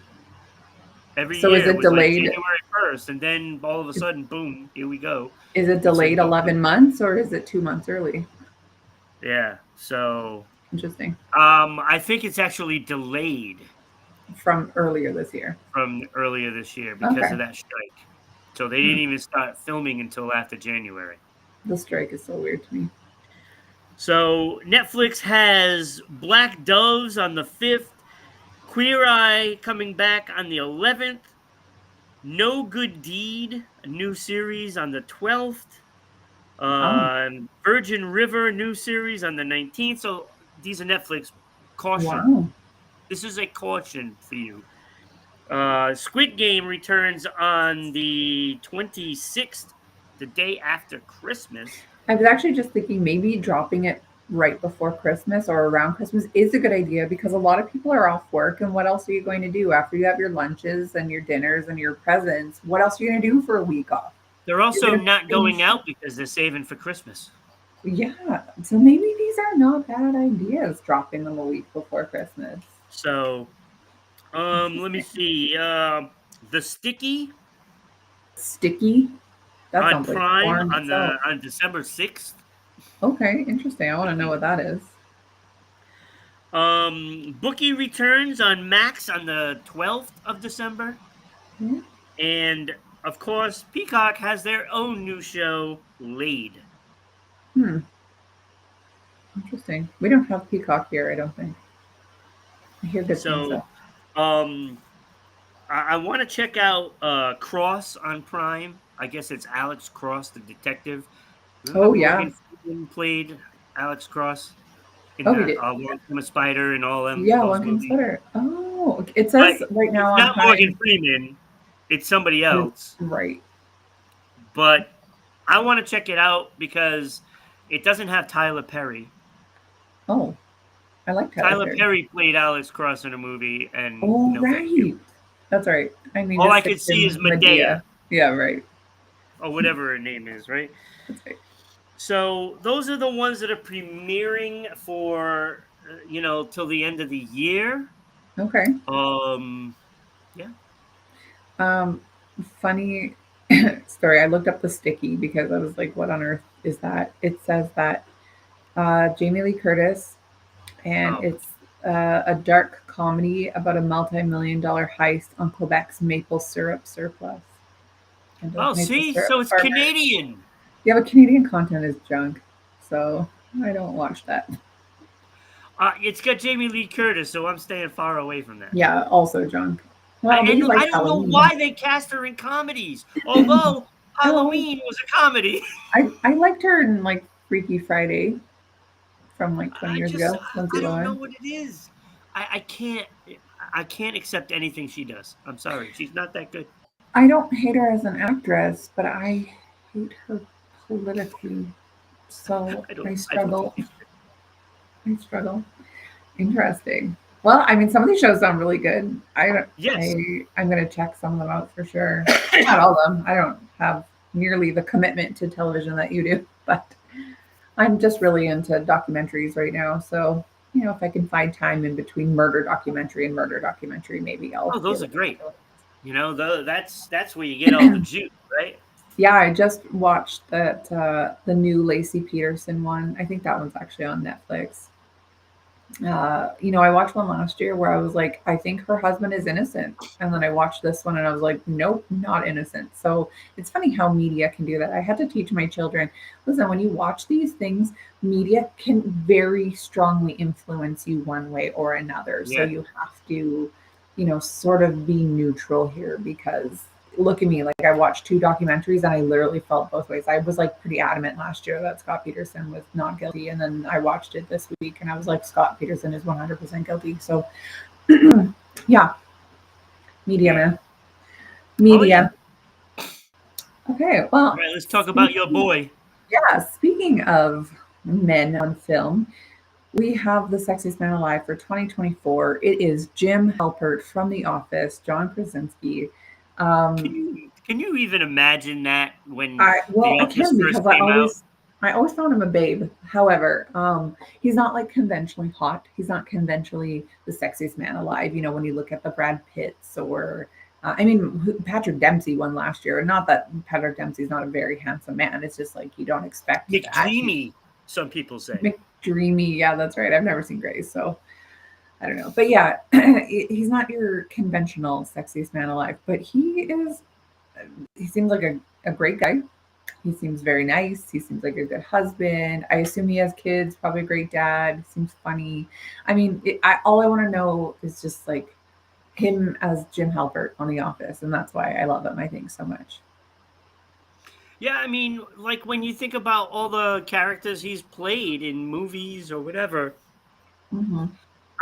B: Every
A: so is
B: year it
A: it
B: was like
A: delayed?
B: January 1st, and then all of a
A: Is,
B: sudden, boom, here we go.
A: is it
B: It's
A: delayed
B: in
A: 11 months or is it 2 months early?
B: yeah. So
A: Interesting.
B: I think it's actually delayed
A: From earlier this year.
B: from earlier this year because
A: Okay.
B: of that strike. So they
A: Hmm.
B: didn't even start filming until after January.
A: The strike is so weird to me.
B: So Netflix has Black Doves on the 5th, Queer Eye coming back on the 11th, No Good Deed, a new series on the 12th,
A: Wow.
B: Virgin River, new series on the 19th. So these are Netflix. Caution.
A: Wow.
B: This is a caution for you. Squid Game returns on the 26th, the day after Christmas.
A: I was actually just thinking maybe dropping it right before Christmas or around Christmas is a good idea because a lot of people are off work. And what else are you going to do after you have your lunches and your dinners and your presents? What else are you going to do for a week off?
B: They're
A: You're
B: also
A: going to
B: not going
A: binge.
B: out because they're saving for Christmas.
A: Yeah. So maybe these are not bad ideas, dropping them a week before Christmas.
B: So, let me
A: Interesting.
B: see. The Sticky
A: Sticky. That
B: on
A: sounds like
B: Prime
A: porn itself.
B: on December 6th.
A: Okay. Interesting. I want to know what that is.
B: Bookie returns on Max on the 12th of December.
A: Hmm.
B: And of course, Peacock has their own new show, Laid.
A: Hmm. Interesting. We don't have Peacock here, I don't think. I hear good things
B: So,
A: though.
B: um, I want to check out Cross on Prime. I guess it's Alex Cross, the detective. Remember
A: Oh yeah.
B: Morgan Freeman played Alex Cross in
A: Oh, we
B: that
A: did.
B: Long Time a Spider and all them
A: Yeah,
B: those
A: One King
B: movies?
A: Sweater. Oh, it
B: But
A: says right now
B: it's
A: on
B: not Morgan
A: Prime.
B: Freeman. It's somebody else.
A: Right.
B: But I want to check it out because it doesn't have Tyler Perry.
A: Oh, I like Tyler
B: Tyler
A: Perry.
B: Perry played Alex Cross in a movie, and
A: Oh,
B: no, thank you.
A: right. That's right. I mean,
B: All
A: just
B: I
A: stick
B: could see
A: to
B: is
A: Medea.
B: Medea
A: Yeah, right.
B: or whatever her name is, right?
A: That's right.
B: So those are the ones that are premiering for till the end of the year.
A: Okay.
B: Um, yeah.
A: Um, funny story. I looked up the sticky because I was like, what on earth is that? It says that Jamie Lee Curtis, and
B: Oh,
A: it's a dark comedy about a multi-million-dollar heist on Quebec's maple syrup surplus. And those
B: oh,
A: maple
B: see,
A: syrup
B: so it's
A: farmers.
B: Canadian.
A: Yeah, but Canadian content is junk, so I don't watch that.
B: It's got Jamie Lee Curtis, so I'm staying far away from that.
A: Yeah, also junk. Well, but
B: And
A: you
B: I
A: like
B: don't know
A: Halloween.
B: why they cast her in comedies, although
A: Oh,
B: Halloween was a comedy.
A: I liked her in like Freaky Friday from like 20
B: I
A: years
B: just
A: ago. Lindsay
B: I don't know
A: Lohan.
B: what it is. I can't accept anything she does. I'm sorry, she's not that good.
A: I don't hate her as an actress, but I hate her politically. So
B: I don't think she's good.
A: I struggle. Interesting. Well, I mean, some of these shows sound really good.
B: Yes.
A: I'm gonna check some of them out for sure. Not all of them. I don't have nearly the commitment to television that you do, but I'm just really into documentaries right now. So, if I can find time in between murder documentary, maybe I'll
B: Oh,
A: give
B: those are
A: it
B: great.
A: a
B: That's where you get all the juice, right?
A: Yeah, I just watched that the new Lacey Peterson one. I think that one's actually on Netflix. I watched one last year where I was like, I think her husband is innocent. And then I watched this one and I was like, nope, not innocent. So it's funny how media can do that. I had to teach my children, listen, when you watch these things, media can very strongly influence you one way or another. So
B: Yeah.
A: you have to, sort of be neutral here because look at me, like I watched two documentaries and I literally felt both ways. I was like pretty adamant last year that Scott Peterson was not guilty, and then I watched it this week and I was like, Scott Peterson is 100% guilty. So yeah, media,
B: Yeah.
A: man,
B: Oh yeah.
A: media. Okay,
B: All
A: well,
B: right, let's talk about your boy.
A: speaking of men on film, we have the sexiest man alive for 2024. It is Jim Halpert from The Office, John Krasinski. Um,
B: Can you even imagine that when The
A: I
B: Office
A: can
B: first
A: because
B: came out?
A: I always found him a babe. However, he's not like conventionally hot. He's not conventionally the sexiest man alive. When you look at the Brad Pitts or Patrick Dempsey won last year. Not that Patrick Dempsey's not a very handsome man. It's just like you don't expect that.
B: McDreamy, some people say.
A: McDreamy, yeah, that's right. I've never seen Grace, so I don't know. But yeah, he's not your conventional sexiest man alive, but he seems like a great guy. He seems very nice. He seems like a good husband. I assume he has kids, probably a great dad. Seems funny. All I want to know is just like him as Jim Halpert on The Office, and that's why I love him, I think, so much.
B: Yeah, I mean, like when you think about all the characters he's played in movies or whatever,
A: Hmm.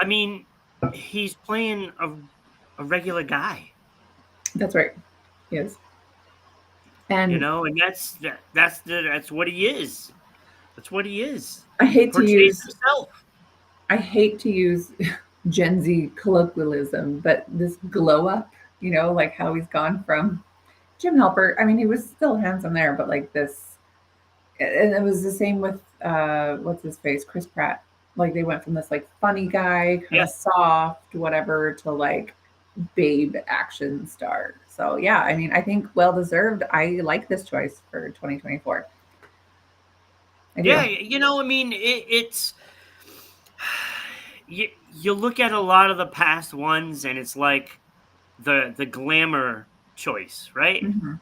B: I mean, he's playing a regular guy,
A: That's right. He is. And
B: and that's what he is. That's what he is.
A: I
B: He
A: hate to
B: portrays
A: use
B: himself.
A: I hate to use Gen Z colloquialism, but this glow up, like how he's gone from Jim Halpert. I mean, he was still handsome there, but like this, and it was the same with what's his face, Chris Pratt. Like they went from this like funny guy, kind
B: Yeah.
A: of soft, whatever, to like babe action star. So yeah, I mean, I think well deserved. I like this choice for 2024. I
B: Yeah,
A: do.
B: I mean, it's you look at a lot of the past ones and it's like the glamour choice, right?
A: Hmm.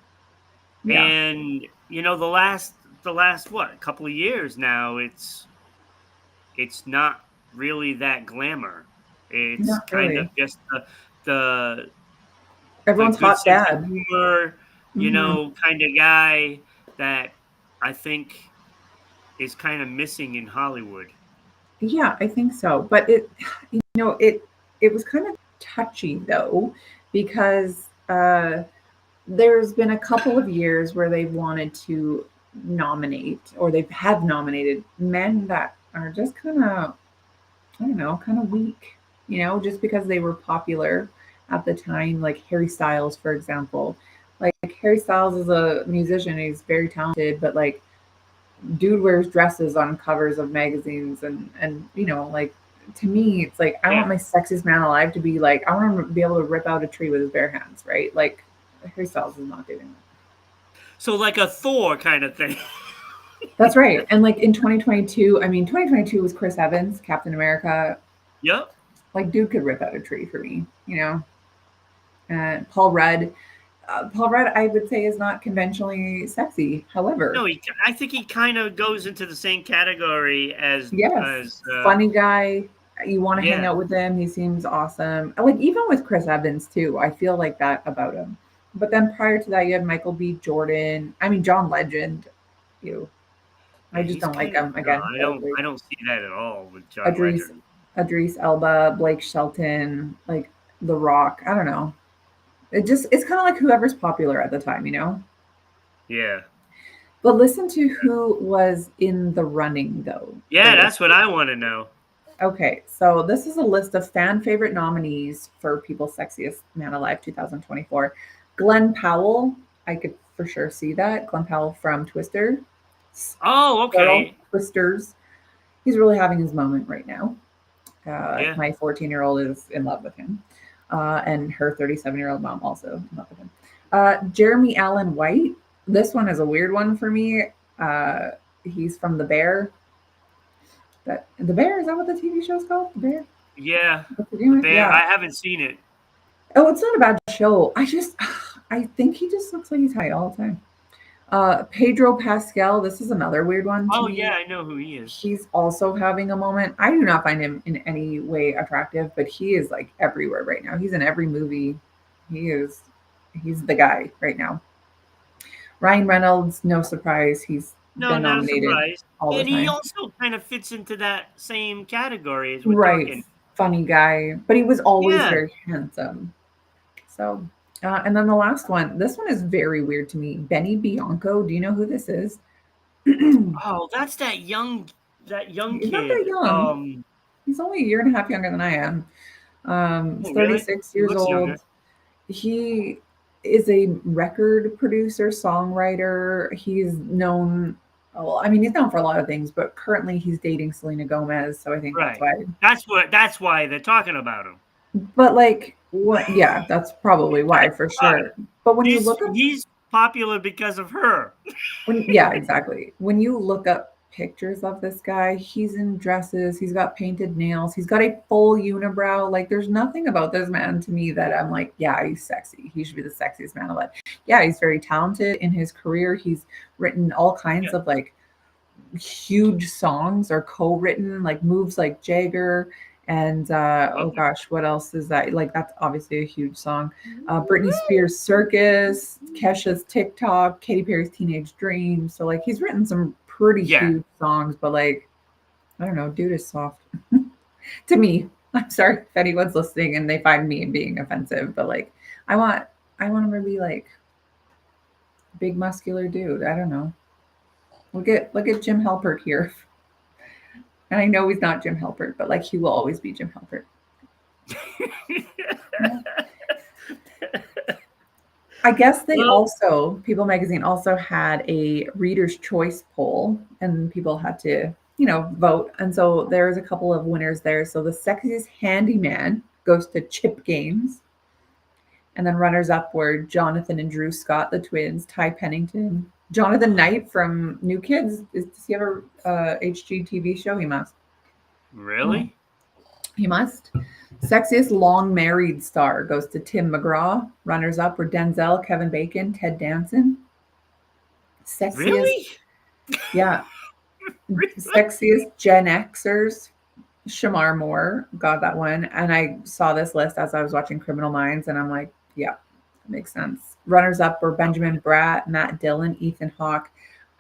A: Yeah,
B: And the last what, couple of years now, it's not really that glamour. It's
A: not
B: kind of
A: really.
B: just the the
A: Everyone's
B: good
A: hot
B: sense of
A: dad.
B: humor,
A: Hmm.
B: kind of guy that I think is kind of missing in Hollywood.
A: Yeah, I think so. But it was kind of touchy though, because there's been a couple of years where they've wanted to nominate or they have nominated men that are just kind of, I don't know, kind of weak, just because they were popular at the time, like Harry Styles, for example. Like Harry Styles is a musician, he's very talented, but like dude wears dresses on covers of magazines and like to me it's like I
B: Yeah.
A: want my sexiest man alive to be like I want him to be able to rip out a tree with his bare hands, right? Like Harry Styles is not doing that.
B: So like a Thor kind of thing.
A: That's right. And like in 2022, I mean 2022 was Chris Evans, Captain America.
B: Yep.
A: Like dude could rip out a tree for me. And Paul Rudd I would say is not conventionally sexy, however.
B: No, I think he kind of goes into the same category as
A: Yes,
B: as
A: funny guy, You want to hang
B: Yeah.
A: out with him. He seems awesome. Like even with Chris Evans too. I feel like that about him. But then prior to that, you had Michael B. Jordan. I mean, John Legend. You. I
B: Yeah,
A: just
B: he's
A: don't like
B: kind of
A: him.
B: no,
A: Again, old dude.
B: I don't see that at all with John
A: Idris,
B: Legend.
A: Idris Elba, Blake Shelton, like The Rock. I don't know. It's kind of like whoever's popular at the time, you know.
B: Yeah.
A: But listen to who was in the running though for
B: Yeah,
A: this.
B: that's what I want to know.
A: Okay, so this is a list of fan favorite nominees for People's Sexiest Man Alive 2024. Glenn Powell, I could for sure see that. Glenn Powell from Twister.
B: Oh,
A: Girl,
B: okay.
A: Twisters. He's really having his moment right now.
B: Yeah.
A: My 14-year-old is in love with him. And her 37-year-old mom also in love with him. Jeremy Allen White. This one is a weird one for me. He's from The Bear. The Bear, is that what the TV show is called? The Bear?
B: Yeah.
A: What's the
B: The
A: name?
B: Bear.
A: Yeah.
B: I haven't seen it.
A: Oh, it's not a bad show. I think he just looks like he's high all the time. Pedro Pascal, this is another weird one to
B: Oh,
A: me.
B: yeah, I know who he is.
A: He's also having a moment. I do not find him in any way attractive, but he is like everywhere right now. He's in every movie. He's the guy right now. Ryan Reynolds, no surprise, he's
B: No,
A: been
B: not a
A: nominated
B: surprise.
A: all the
B: And he
A: time.
B: also kind of fits into that same category as we're
A: Right,
B: talking.
A: funny guy, but he was always
B: Yeah.
A: very handsome. So, and then the last one, this one is very weird to me. Benny Bianco, do you know who this is? He's
B: Oh, that's that young
A: not that
B: kid.
A: young. He's only a year and a half younger than I am. He's
B: Oh, really?
A: 36
B: He
A: years
B: looks younger.
A: old. He is a record producer, songwriter. He's known, well, I mean, he's known for a lot of things, but currently he's dating Selena Gomez. So I think that's
B: Right.
A: why.
B: That's why they're talking about him.
A: But like, what? Yeah, that's probably why
B: That's
A: for
B: why.
A: sure. But when you look up
B: He's popular because of her.
A: Yeah, exactly. When you look up pictures of this guy, he's in dresses, he's got painted nails, he's got a full unibrow. Like, there's nothing about this man to me that I'm like, yeah, he's sexy. He should be the sexiest man alive. Yeah, he's very talented in his career. He's written all kinds
B: Yeah.
A: of like huge songs or co-written, like Moves Like Jagger. And oh gosh, what else is that? Like, that's obviously a huge song. Britney Spears' Circus, Kesha's TikTok, Katy Perry's Teenage Dream. So like he's written some pretty
B: Yeah.
A: huge songs, but like I don't know, dude is soft to me. I'm sorry if anyone's listening and they find me being offensive, but like I want him to be like big muscular dude. I don't know. Look at Jim Halpert here. And I know he's not Jim Halpert, but like he will always be Jim Halpert. I guess they also, People Magazine also had a reader's choice poll and people had to, vote. And so there's a couple of winners there. So the sexiest handyman goes to Chip Gaines. And then runners up were Jonathan and Drew Scott, the twins, Ty Pennington, Jonathan Knight from New Kids. Does he have a HGTV show? He must.
B: Really?
A: He must. Sexiest long married star goes to Tim McGraw. Runners up were Denzel, Kevin Bacon, Ted Danson. Sexiest,
B: Really?
A: Yeah. Sexiest Gen Xers, Shamar Moore got that one. And I saw this list as I was watching Criminal Minds, and I'm like, yeah, that makes sense. Runners up were Benjamin Bratt, Matt Dillon, Ethan Hawke.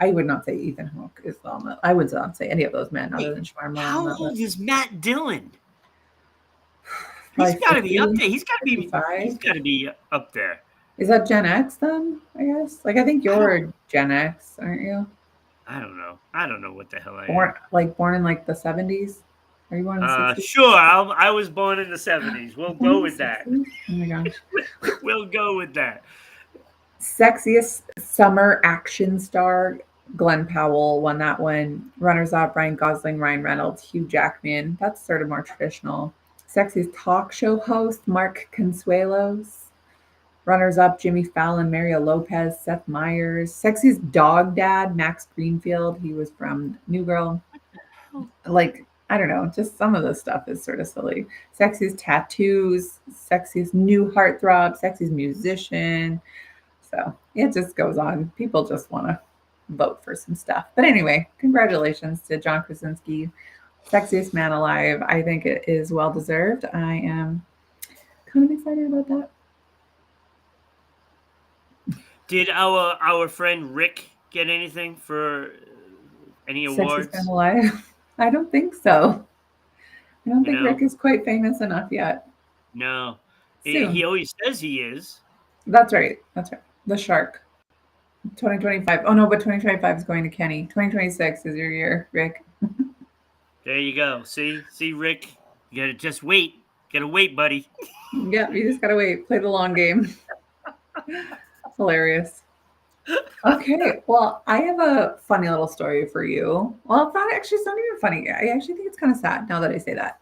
A: I would not say Ethan Hawke is on that. I would not say any of those men other than Shamar Moore.
B: How old is Matt Dillon?
A: Probably
B: He's got to be up
A: 50,
B: there. He's got to be.
A: 55.
B: He's got to be up there.
A: Is that Gen X then? I guess. Like I think you're Gen X, aren't you?
B: I don't know. I don't know what the hell I
A: Born in like the 70s. Are you born in the 60s?
B: Sure. I was born in the 70s. We'll go with that.
A: Oh my gosh.
B: We'll go with that.
A: Sexiest summer action star, Glenn Powell won that one. Runners up, Ryan Gosling, Ryan Reynolds, Hugh Jackman. That's sort of more traditional. Sexiest talk show host, Mark Consuelos. Runners up, Jimmy Fallon, Mario Lopez, Seth Meyers. Sexiest dog dad, Max Greenfield. He was from New Girl. Like, I don't know, just some of the stuff is sort of silly. Sexiest tattoos, sexiest new heartthrob, sexiest musician. So it just goes on. People just want to vote for some stuff. But anyway, congratulations to John Krasinski Sexiest man alive. I think it is well deserved. I am kind of excited about that.
B: Did our friend Rick get anything for any
A: Sexiest man
B: awards?
A: alive. I don't think so. I don't
B: You
A: think Rick
B: know,
A: is quite famous enough yet.
B: no. He
A: Soon.
B: always says he is.
A: That's right. That's right. The shark. 2025. Oh no, but 2025 is going to Kenny. 2026 is your year, Rick.
B: There you go. See, Rick. You gotta just wait. Gotta wait, buddy.
A: Yeah, you just gotta wait. Play the long game. Hilarious. Okay, well, I have a funny little story for you. Well, it's not even funny. I actually think it's kind of sad now that I say that.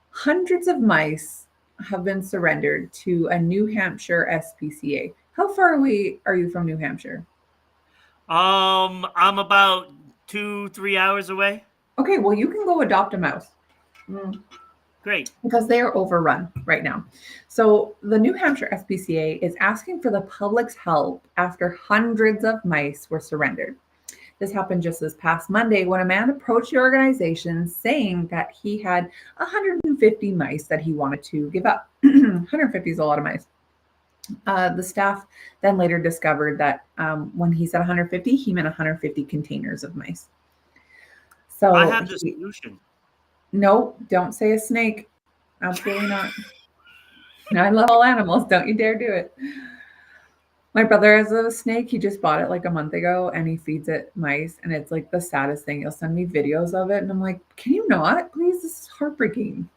A: Hundreds of mice have been surrendered to a New Hampshire SPCA. How far away are you from New Hampshire?
B: I'm about 2-3 hours away.
A: Okay, well, you can go adopt a mouse. Mm.
B: Great.
A: Because they are overrun right now. So the New Hampshire SPCA is asking for the public's help after hundreds of mice were surrendered. This happened just this past Monday when a man approached the organization saying that he had 150 mice that he wanted to give up. 150 is a lot of mice. The staff then later discovered that when he said 150, he meant 150 containers of mice.
B: I
A: So
B: have the solution.
A: no, don't say a snake. Absolutely not. I love all animals. Don't you dare do it. My brother has a snake. He just bought it like a month ago and he feeds it mice. And it's like the saddest thing. He'll send me videos of it. And I'm like, can you not? Please, this is heartbreaking.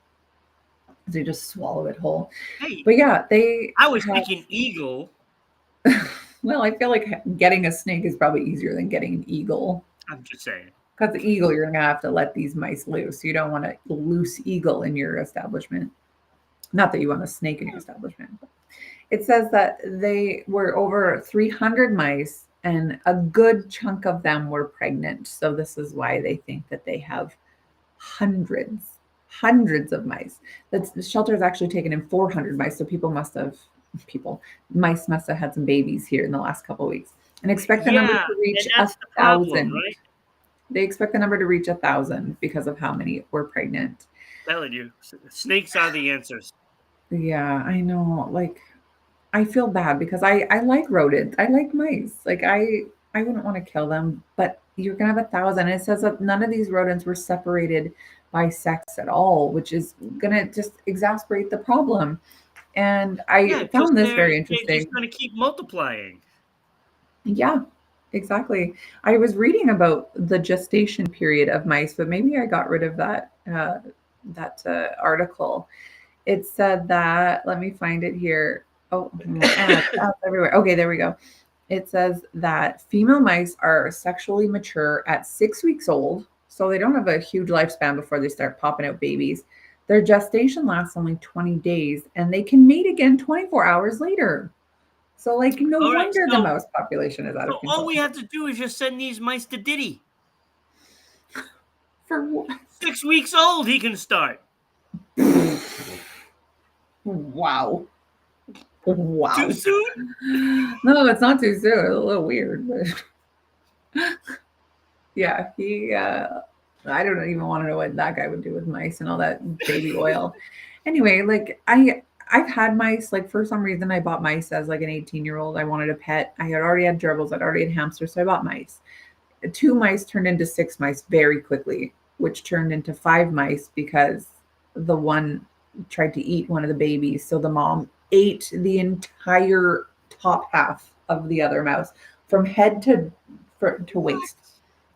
A: They just swallow it whole.
B: Hey,
A: But yeah, they
B: I was
A: have,
B: thinking eagle.
A: well, I feel like getting a snake is probably easier than getting an eagle.
B: I'm just saying.
A: Because the eagle, you're going to have to let these mice loose. You don't want a loose eagle in your establishment. Not that you want a snake in your establishment. But it says that they were over 300 mice and a good chunk of them were pregnant. So this is why they think that they have hundreds of mice. The shelter has actually taken in 400 mice. So mice must have had some babies here in the last couple of weeks and expect the number
B: Yeah,
A: to reach
B: and that's the problem,
A: 1,000.
B: right?
A: They expect the number to reach 1,000 because of how many were pregnant.
B: Telling you, snakes are the answers.
A: Yeah, I know. Like, I feel bad because I like rodents. I like mice. Like I wouldn't want to kill them, but you're gonna have 1,000. It says that none of these rodents were separated by sex at all, which is gonna just exasperate the problem. And
B: Yeah,
A: I
B: because
A: found this very
B: they're just
A: interesting.
B: going to keep multiplying.
A: Yeah, exactly. I was reading about the gestation period of mice, but maybe I got rid of that article. It said that, let me find it here. Oh, ads everywhere. Okay, there we go. It says that female mice are sexually mature at 6 weeks old. So they don't have a huge lifespan before they start popping out babies. Their gestation lasts only 20 days and they can mate again 24 hours later. So, like, no
B: All right,
A: wonder the
B: so
A: mouse population is out of
B: all
A: control.
B: we have to do is just send these mice to Diddy.
A: For what?
B: 6 weeks old, he can start.
A: Wow. Wow.
B: Too soon?
A: No, it's not too soon. It's a little weird, but yeah, I don't even want to know what that guy would do with mice and all that baby oil. Anyway, like I've had mice. Like for some reason, I bought mice as like an 18-year-old. I wanted a pet. I had already had gerbils. I'd already had hamsters, so I bought mice. 2 mice turned into 6 mice very quickly, which turned into 5 mice because the one tried to eat one of the babies. So the mom ate the entire top half of the other mouse from head to waist.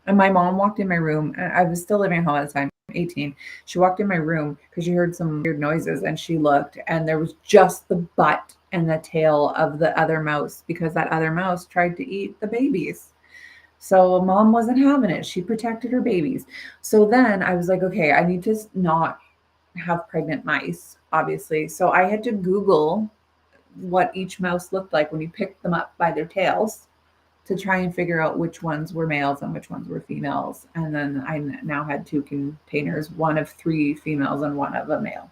A: And my mom walked in my room, and I was still living at home at the time, 18. She walked in my room because she heard some weird noises, and she looked, and there was just the butt and the tail of the other mouse because that other mouse tried to eat the babies. So mom wasn't having it. She protected her babies. So then I was like, okay, I need to not have pregnant mice, obviously. So I had to Google what each mouse looked like when you picked them up by their tails to try and figure out which ones were males and which ones were females. And then I now had 2 containers, one of 3 females and one of a male.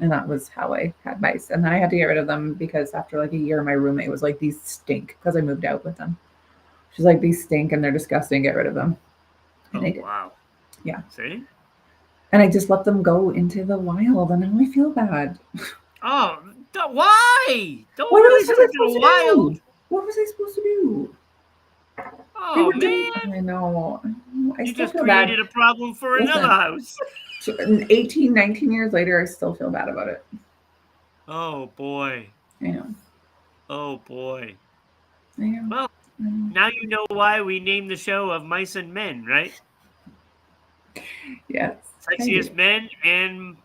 A: And that was how I had mice. And then I had to get rid of them because after like a year, my roommate was like, these stink, because I moved out with them. She's like, these stink and they're disgusting. Get rid of them. And
B: Oh,
A: I did.
B: wow.
A: Yeah.
B: See?
A: And I just let them go into the wild, and now I feel bad.
B: Oh, why?
A: What
B: Don't
A: else
B: release
A: was
B: them
A: I
B: into
A: supposed
B: the
A: to
B: wild.
A: do? What was I supposed to do? They
B: Oh
A: were doing.
B: man,
A: I know. I
B: you
A: still
B: just
A: feel bad.
B: created a problem for another
A: Listen,
B: house.
A: 18, 19 years later, I still feel bad about it.
B: Oh boy.
A: I know.
B: Oh boy.
A: I know.
B: Well,
A: I know.
B: now you know why we named the show of Mice and Men, right?
A: Yes, I do.
B: Sexiest men and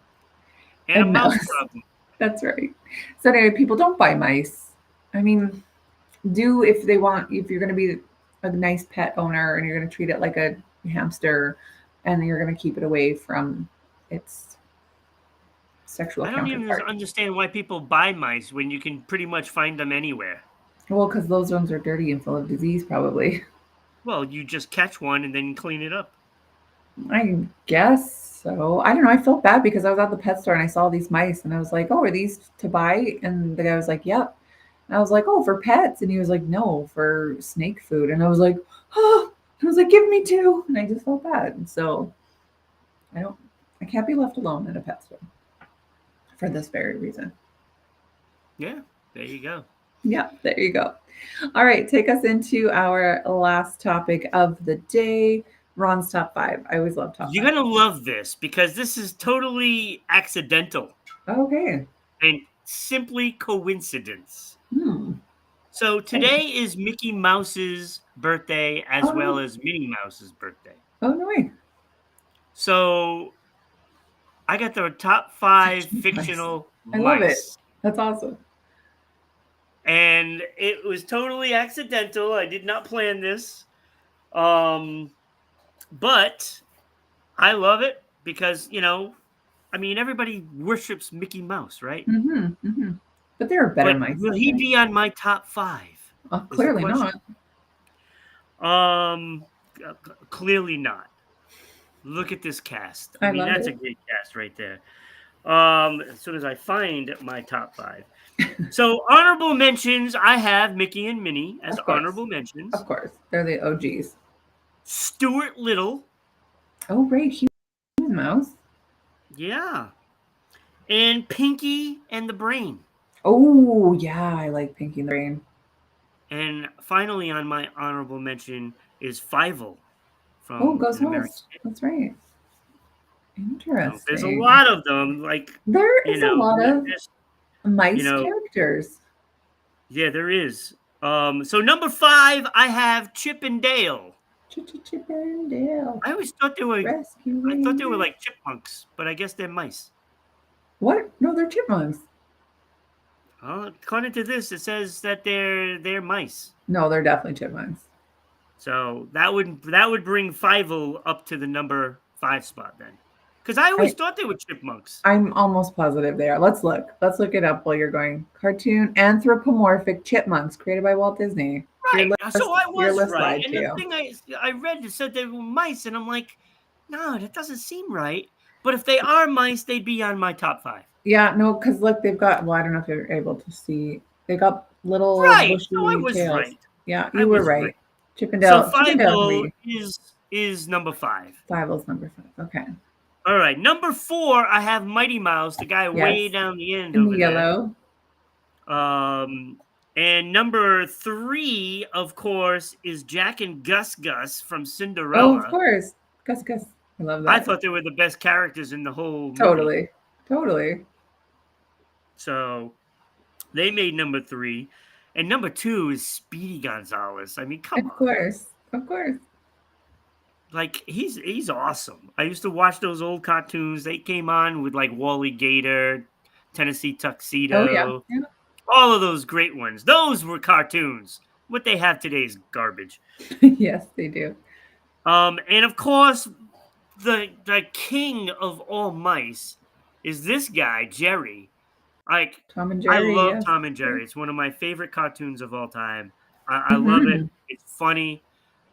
B: a
A: And
B: mouse
A: mouse.
B: problem.
A: That's right. So anyway, people don't buy mice. I mean, do if they want. If you're going to be a nice pet owner and you're going to treat it like a hamster, and you're going to keep it away from its sexual
B: I don't even
A: counterpart.
B: understand why people buy mice when you can pretty much find them anywhere.
A: Well, because those ones are dirty and full of disease, probably.
B: Well, you just catch one and then clean it up.
A: I guess so. I don't know. I felt bad because I was at the pet store and I saw these mice and I was like, "Oh, are these to buy?" And the guy was like, "Yep." And I was like, "Oh, for pets?" And he was like, "No, for snake food." And I was like, "Oh," I was like, "Give me two." And I just felt bad. And so I don't. I can't be left alone at a pet store for this very reason.
B: Yeah, there you go.
A: Yeah, there you go. All right, take us into our last topic of the day. Ron's top five. I always love top
B: You're
A: five.
B: gonna love this because this is totally accidental
A: Okay.
B: and simply coincidence.
A: Hmm.
B: So
A: Okay.
B: today is Mickey Mouse's birthday as
A: Oh
B: well
A: no.
B: as Minnie Mouse's birthday.
A: Oh no way.
B: So I got the top
A: Such
B: 5
A: nice.
B: fictional
A: I love it.
B: mice.
A: That's awesome.
B: And it was totally accidental. I did not plan this. Um, but I love it because, I mean, everybody worships Mickey Mouse, right?
A: Mm-hmm. Mm-hmm. But there are better
B: But
A: mice,
B: will
A: I
B: he
A: think.
B: be on my top 5? Is the
A: Clearly not.
B: question. Um, clearly not. Look at this cast. I
A: I
B: mean,
A: love
B: that's a
A: it.
B: great cast right there. As soon as I find my top 5. So honorable mentions, I have Mickey and Minnie as
A: Of course.
B: honorable
A: Of
B: mentions.
A: course. They're the OGs.
B: Stuart Little,
A: Oh, right. Human mouse.
B: yeah, and Pinky and the Brain.
A: Oh, yeah. I like Pinky and the Brain.
B: And finally, on my honorable mention is Fievel
A: Oh,
B: from
A: Ghost
B: An American.
A: House. That's right.
B: So there's a
A: Interesting.
B: lot of them. Like
A: There is a lot of
B: just you
A: mice
B: know,
A: characters.
B: yeah, there is. So number 5, I have Chip and Dale.
A: Chip and Dale.
B: I always thought they were.
A: Rescue
B: I thought they were
A: Rangers.
B: like chipmunks, but I guess they're mice.
A: What? No, they're chipmunks.
B: According to this, it says that they're mice.
A: No, they're definitely chipmunks.
B: So that would bring Fievel up to the number 5 spot then, because I always
A: I,
B: thought they were chipmunks.
A: I'm almost positive they are. Let's look. Let's look it up while you're going. Cartoon anthropomorphic chipmunks created by Walt Disney.
B: Right. So I
A: Your
B: was
A: list
B: right,
A: lied
B: and
A: to
B: the
A: you.
B: thing I read it said they were mice, and I'm like, no, that doesn't seem right. But if they are mice, they'd be on my top 5.
A: Yeah, no, because look, they've got. Well, I don't know if you're able to see. They got little
B: Right. So I
A: bushy
B: was
A: tails.
B: right.
A: Yeah,
B: I
A: you were
B: was right.
A: right.
B: So
A: Chippendale can
B: Fievel
A: be
B: is number 5.
A: Fievel's number 5. Okay.
B: All right, number 4, I have Mighty Mouse, the guy
A: Yes.
B: way down the end
A: In the
B: over there.
A: yellow.
B: And number 3, of course, is Jack and Gus Gus from
A: Oh,
B: Cinderella.
A: of course. Gus. I love that.
B: I thought they were the best characters in the whole movie.
A: Totally.
B: So they made number 3. And number 2 is Speedy Gonzalez. I mean, come on.
A: Of course.
B: Like he's awesome. I used to watch those old cartoons. They came on with like Wally Gator, Tennessee Tuxedo.
A: Oh yeah.
B: All of those great ones. Those were cartoons. What they have today is garbage.
A: Yes, they do.
B: And of course, the king of all mice is this guy, Jerry. Like,
A: Tom and
B: I
A: Jerry.
B: love
A: Yes.
B: Tom and Jerry. It's one of my favorite cartoons of all time. I love it. It's funny.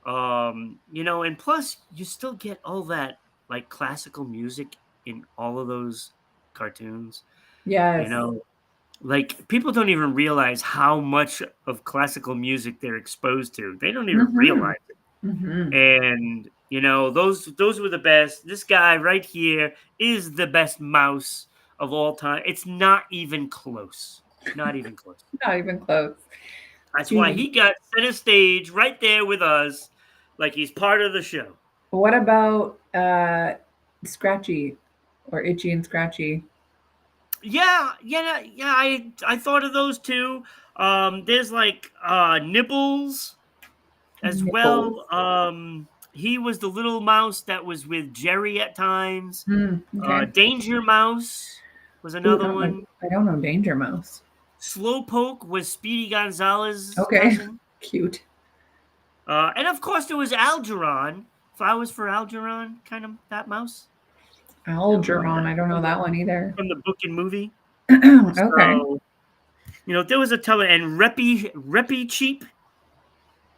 B: And plus you still get all that like classical music in all of those cartoons.
A: Yes.
B: Like people don't even realize how much of classical music they're exposed to. They don't even realize it.
A: Mm-hmm.
B: And You know, those were the best. This guy right here is the best mouse of all time. It's not even close. Not even close.
A: Not even close.
B: That's why
A: Gee,
B: he got center stage right there with us, like he's part of the show.
A: what about Scratchy or Itchy and Scratchy?
B: Yeah. I thought of those too. There's like Nibbles as
A: Nipples.
B: well. He was the little mouse that was with Jerry at times.
A: Okay.
B: Danger Mouse was
A: Ooh,
B: another one.
A: I don't know Danger Mouse.
B: Slowpoke was Speedy Gonzalez's
A: Okay.
B: cousin.
A: Cute.
B: And of course there was Algeron. Flowers for Algeron, kind of that mouse.
A: Algeron. I don't know that one either.
B: From the book and movie.
A: Okay.
B: So, there was a and Reppy Cheap,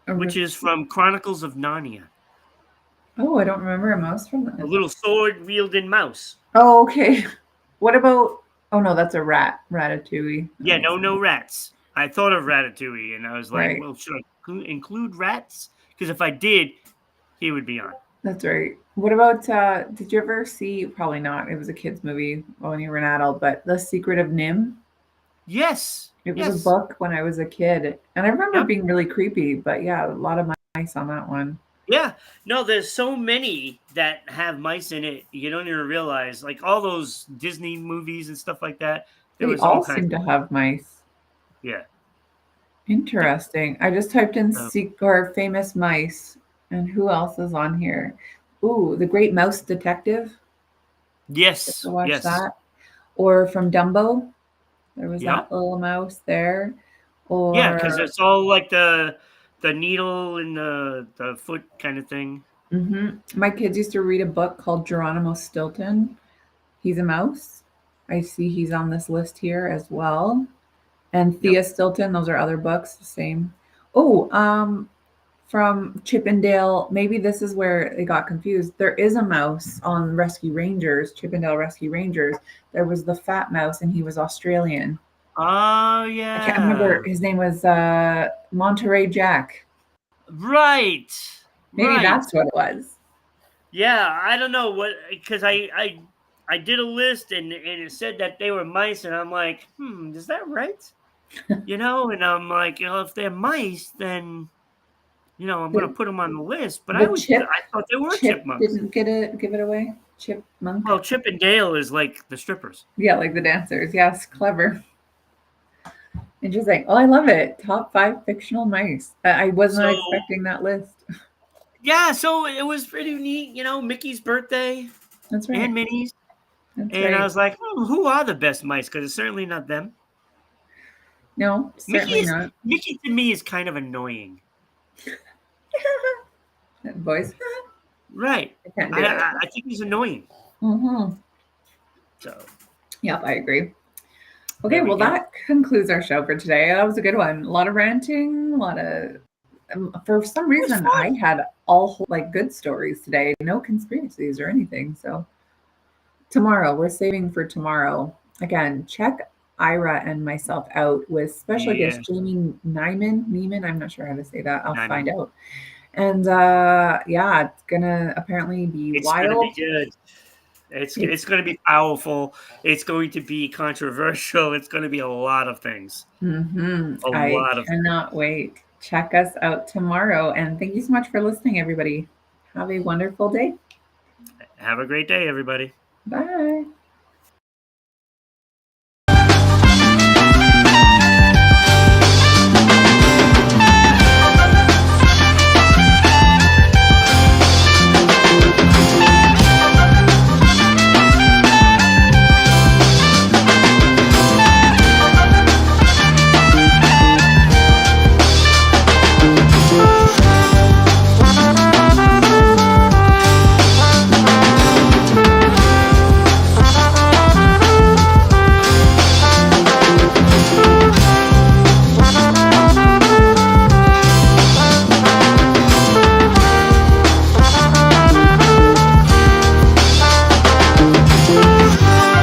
B: which is from Chronicles of Narnia.
A: Oh, I don't remember a mouse from
B: A
A: that.
B: little sword-wielding mouse.
A: Oh, okay. What about? Oh no, that's a rat. Ratatouille.
B: Yeah, no rats. I thought of Ratatouille, and I was like,
A: Right.
B: well, should I include rats? Because if I did, he would be on.
A: That's right. What about? Did you ever see? Probably not. It was a kids' movie when you were an adult. But The Secret of Nim.
B: Yes.
A: It was a book when I was a kid, and I remember it being really creepy. But yeah, a lot of mice on that one.
B: Yeah. No, there's so many that have mice in it. You don't even realize, like all those Disney movies and stuff like that. There
A: They
B: was
A: all seem to have mice.
B: Yeah.
A: Interesting. I just typed in or famous mice, and who else is on here? Ooh, The Great Mouse Detective.
B: Yes.
A: Watch that. Or from Dumbo. There was
B: Yep.
A: that little mouse there. Or
B: yeah, because it's all like the needle in the foot kind of thing.
A: My kids used to read a book called Geronimo Stilton. He's a mouse. I see he's on this list here as well. And Thea Stilton, those are other books, the same. Oh, from Chippendale, maybe this is where they got confused. There is a mouse on Rescue Rangers, Chippendale Rescue Rangers. There was the fat mouse, and he was Australian.
B: Oh, yeah.
A: I can't remember. His name was Monterey Jack.
B: Right.
A: Maybe that's what it was.
B: Yeah, I don't know what, because I did a list and it said that they were mice, and I'm like, is that right? And I'm like, if they're mice, then I'm going to put them on the list. But I thought they were chipmunks.
A: Didn't give it away. Chipmunk.
B: Well, Chip and Dale is like the strippers.
A: Yeah, like the dancers. Yes, clever. Interesting. Oh, I love it. Top 5 fictional mice. I was not expecting that list.
B: Yeah, so it was pretty neat. Mickey's birthday.
A: That's right.
B: And Minnie's.
A: That's
B: and
A: right.
B: I was like, who are the best mice? Because it's certainly not them.
A: No, certainly not.
B: Mickey to me is kind of annoying.
A: That voice.
B: Right. I think he's annoying.
A: Mm-hmm.
B: So.
A: Yep, I agree. Okay, well, that concludes our show for today. That was a good one. A lot of ranting, a lot of... for some reason, I had all good stories today. No conspiracies or anything. So tomorrow, we're saving for tomorrow. Again, check Ira and myself out with special guest Jamie Neiman. I'm not sure how to say that. I'll find out. And it's gonna apparently be wild.
B: It's gonna be good. It's going to be powerful. It's going to be controversial. It's going to be a lot of things.
A: I cannot wait. Check us out tomorrow. And thank you so much for listening, everybody. Have a wonderful day.
B: Have a great day, everybody.
A: Bye.